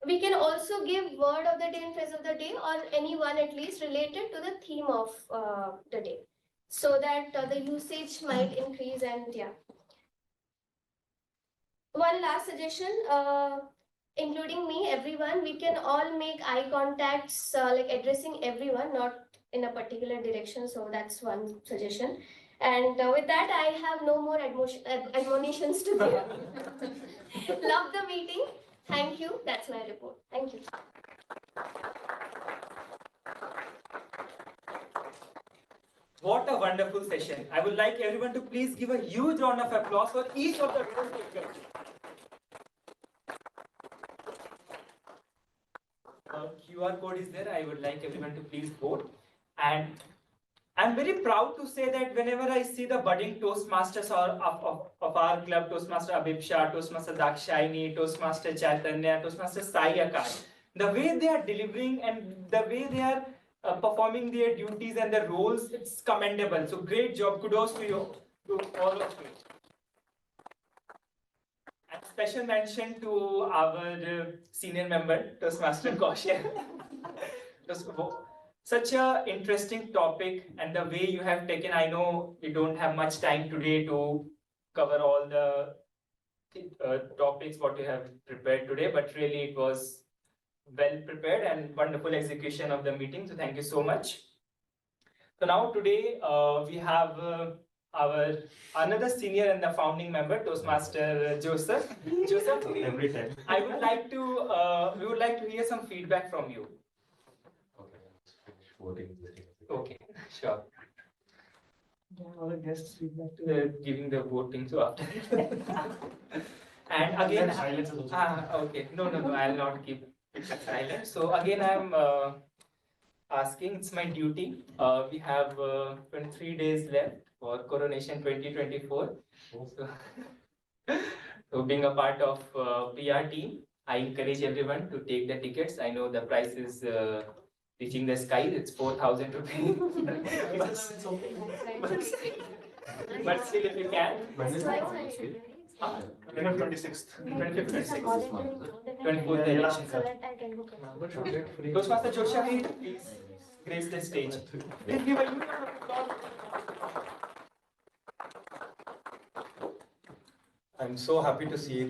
we can also give word of the day and phrase of the day, or any one at least related to the theme of the day, so that the usage might increase. And yeah. One last suggestion, including me, everyone, we can all make eye contacts, like addressing everyone, not in a particular direction. So that's one suggestion. And with that, I have no more admonitions to give. Love the meeting. Thank you. That's my report. Thank you. What a wonderful session. I would like everyone to please give a huge round of applause for each of the riddle takers. QR code is there. I would like everyone to please vote. And I'm very proud to say that whenever I see the budding Toastmasters of our club, Toastmaster Abhipsa, Toastmaster Dakshayani, Toastmaster Chaitanya, Toastmaster Sai Akash, the way they are delivering and the way they are performing their duties and the roles, it's commendable. So great job. Kudos to you, to all of you. And special mention to our senior member, Toastmaster Kaushal. Such a interesting topic, and the way you have taken, I know we don't have much time today to cover all the topics what you have prepared today, but really it was well prepared and wonderful execution of the meeting. So thank you so much. So now today we have our another senior and the founding member, Toastmaster Joseph. Joseph, every time. I would like to we would like to hear some feedback from you. Okay, sure. Our guests feedback to giving the voting so after. And again, silence is also. Okay, no, I'll not keep it silent. So again, I'm asking. It's my duty. We have 23 days left for Coronation 2024. So being a part of PR team, I encourage everyone to take the tickets. I know the price is reaching the sky. It's 4,000 rupees. But still, if you can. When is it? 26th. 24th election. Toastmaster Joshua, please grace the stage. Please give a huge round of applause. I'm so happy to see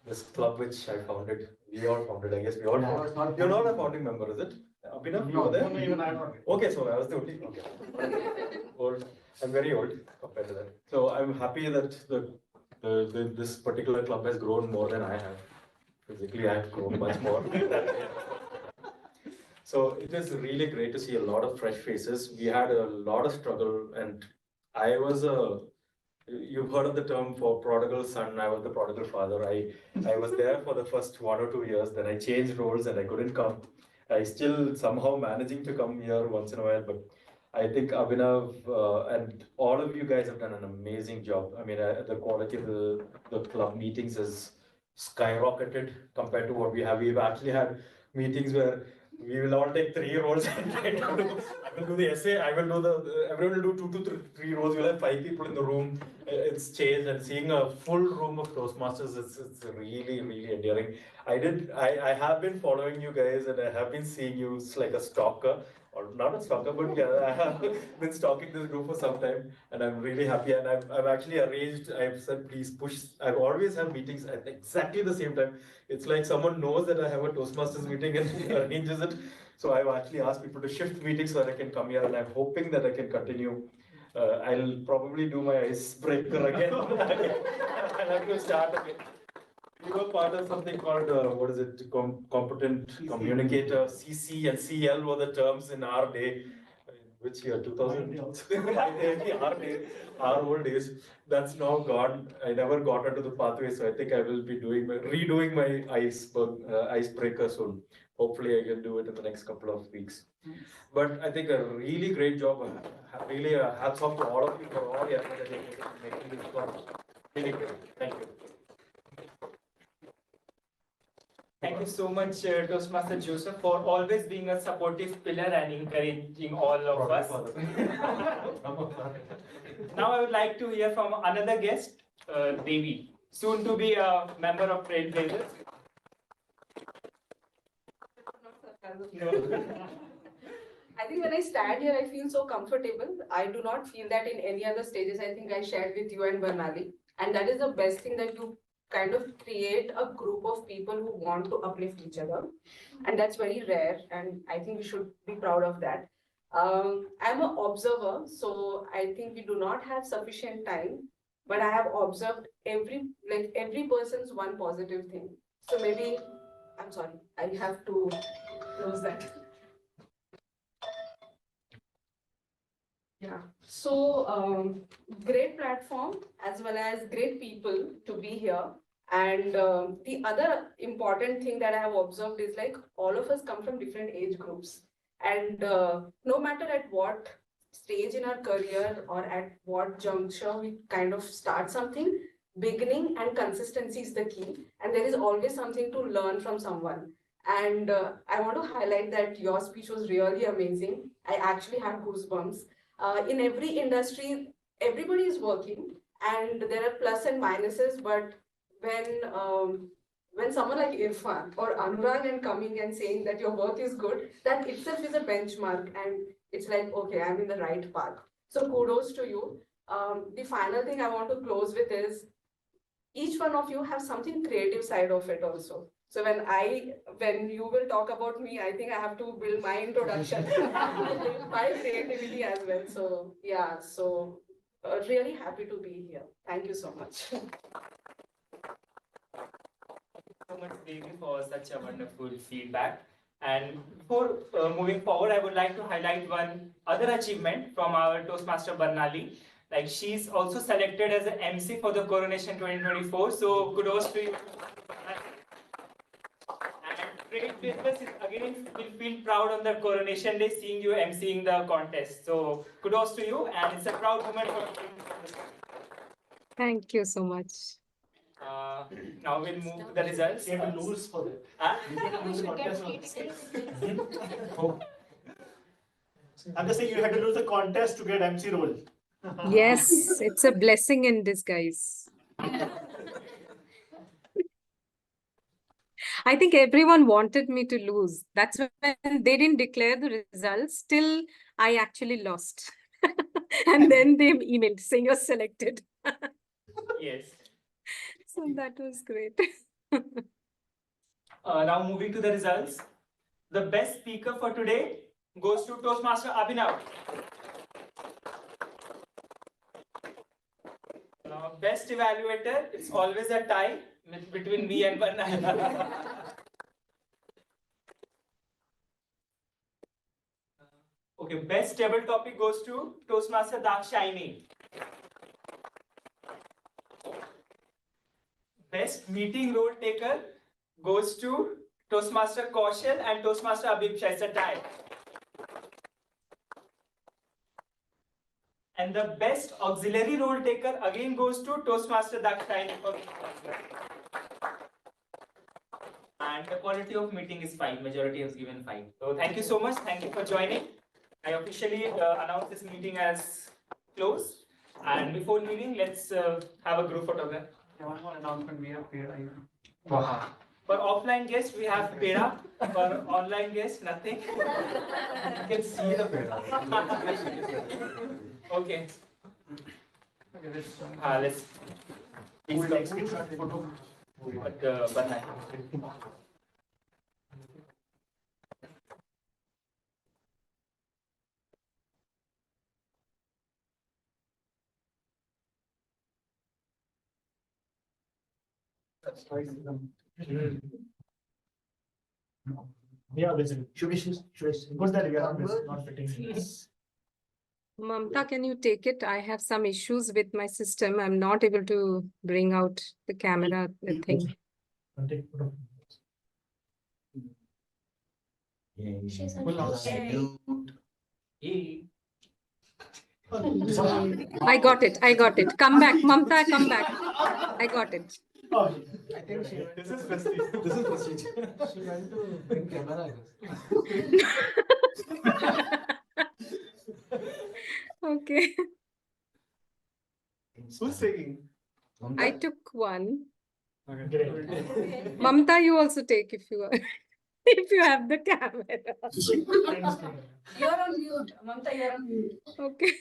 this club which I founded. We all founded, I guess. We all founded. You're not a founding member, is it? Abhinav, you were there? No, even I'm not. Okay, so I was the only. Okay. Old. I'm very old compared to that. So I'm happy that this particular club has grown more than I have. Physically, I have grown much more. So it is really great to see a lot of fresh faces. We had a lot of struggle, and I was you've heard of the term for prodigal son. I was the prodigal father. I was there for the first 1 or 2 years. Then I changed roles and I couldn't come. I still somehow managing to come here once in a while, but I think Abhinav and all of you guys have done an amazing job. I mean, the quality of the club meetings has skyrocketed compared to what we have. We've actually had meetings where we will all take 3 roles and try to do. I will do the essay. I will do everyone will do 2 to 3 roles. We'll have 5 people in the room. It's changed, and seeing a full room of Toastmasters, it's really, really endearing. I have been following you guys, and I have been seeing you like a stalker, or not a stalker, but yeah, I have been stalking this group for some time, and I'm really happy. And I've actually arranged. I've said, please push. I've always have meetings at exactly the same time. It's like someone knows that I have a Toastmasters meeting and arranges it. So I've actually asked people to shift meetings so that I can come here, and I'm hoping that I can continue. I'll probably do my icebreaker again. I'll have to start again. We were part of something called, what is it, competent communicator. CC and CL were the terms in our day. Which year? 2000? Our day, our old days. That's now gone. I never got into the pathway, so I think I will be redoing my icebreaker soon. Hopefully, I can do it in the next couple of weeks. But I think a really great job. Really, hats off to all of you for all the effort that you making this club. Really great. Thank you. Thank you so much, Toastmaster Joseph, for always being a supportive pillar and encouraging all of us. Now I would like to hear from another guest, Devi, soon to be a member of Trailblazers. I think when I stand here, I feel so comfortable. I do not feel that in any other stages. I think I shared with you and Barnali. And that is the best thing, that you kind of create a group of people who want to uplift each other. And that's very rare. And I think we should be proud of that. I'm an observer, so I think we do not have sufficient time. But I have observed every person's one positive thing. So maybe, I'm sorry, I have to close that. Yeah, so great platform as well as great people to be here. And the other important thing that I have observed is like all of us come from different age groups. And no matter at what stage in our career or at what juncture we kind of start something, beginning and consistency is the key. And there is always something to learn from someone. And I want to highlight that your speech was really amazing. I actually had goosebumps. In every industry, everybody is working and there are plus and minuses, but when someone like Irfan or Anurag and coming and saying that your work is good, that itself is a benchmark, and it's like, okay, I'm in the right path. So kudos to you. The final thing I want to close with is, each one of you have something creative side of it also. So when you will talk about me, I think I have to build my introduction, my creativity as well. So yeah, so really happy to be here. Thank you so much. So much, Devi, for such a wonderful feedback. And before moving forward, I would like to highlight one other achievement from our Toastmaster Barnali. Like, she's also selected as an MC for the Coronation 2024. So kudos to you. And Trailblazers is again will feel proud on the Coronation Day seeing you MCing the contest. So kudos to you, and it's a proud moment for you. Thank you so much. Now we'll move to the results. You have to lose for that. I'm just saying you had to lose the contest to get MC role. Yes, it's a blessing in disguise. I think everyone wanted me to lose. That's when they didn't declare the results till I actually lost. And then they emailed saying you're selected. Yes. So that was great. Now moving to the results. The best speaker for today goes to Toastmaster Abhinav. Best evaluator, it's always a tie between me and Barnali. Okay, best table topic goes to Toastmaster Dakshayani. Best meeting role taker goes to Toastmaster Kaushal and Toastmaster Abhipsa. It's a tie. And the best auxiliary role taker again goes to Toastmaster Dakshayani. And the quality of meeting is 5. Majority has given 5. So thank you so much. Thank you for joining. I officially announce this meeting as closed. And before leaving, let's have a group photograph. One more announcement, we have paid. Wow. For offline guests, we have peda. For online guests, nothing. You can see the peda. Okay. Let's. Who will take screenshot the photo? But Barnali. That's right. Yeah, basically. Should because that we are not fitting. Mamta, can you take it? I have some issues with my system. I'm not able to bring out the camera thing. She's I got it. I got it. Come back, Mamta, come back. I got it. I think this is prestige. This is prestige. She went to bring camera, I Okay. Who's taking? I took one. Okay. Great. Mamta, you also take if you are, if you have the camera. You're on mute. Mamta, you're on mute. Okay.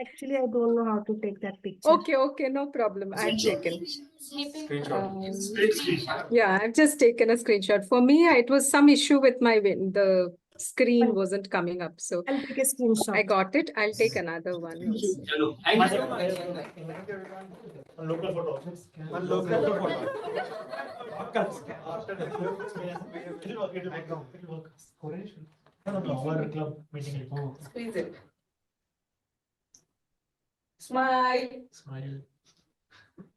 Actually, I don't know how to take that picture. Okay, no problem. I've taken. Screenshot. Yeah, I've just taken a screenshot. For me, it was some issue with my the screen wasn't coming up. So I'll take a screenshot. I got it. I'll take another one also. Thank you so much. One local photo. One local photo. It'll work. No, our club meeting. Squeeze it. Smile. Smile.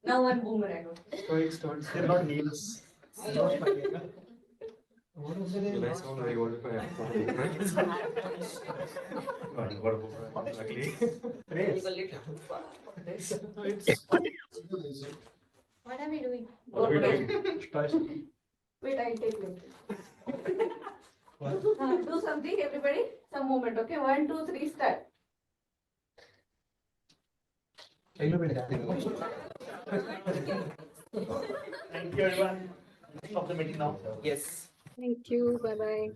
Now one boomerang. Stoics. They're not nails. What is it? Nice one. I got it. What are we doing? Wait, I'll take it. Do something, everybody. Some movement, okay? 1, 2, 3, start. Thank you, everyone. Stop the meeting now. Yes. Thank you. Bye-bye.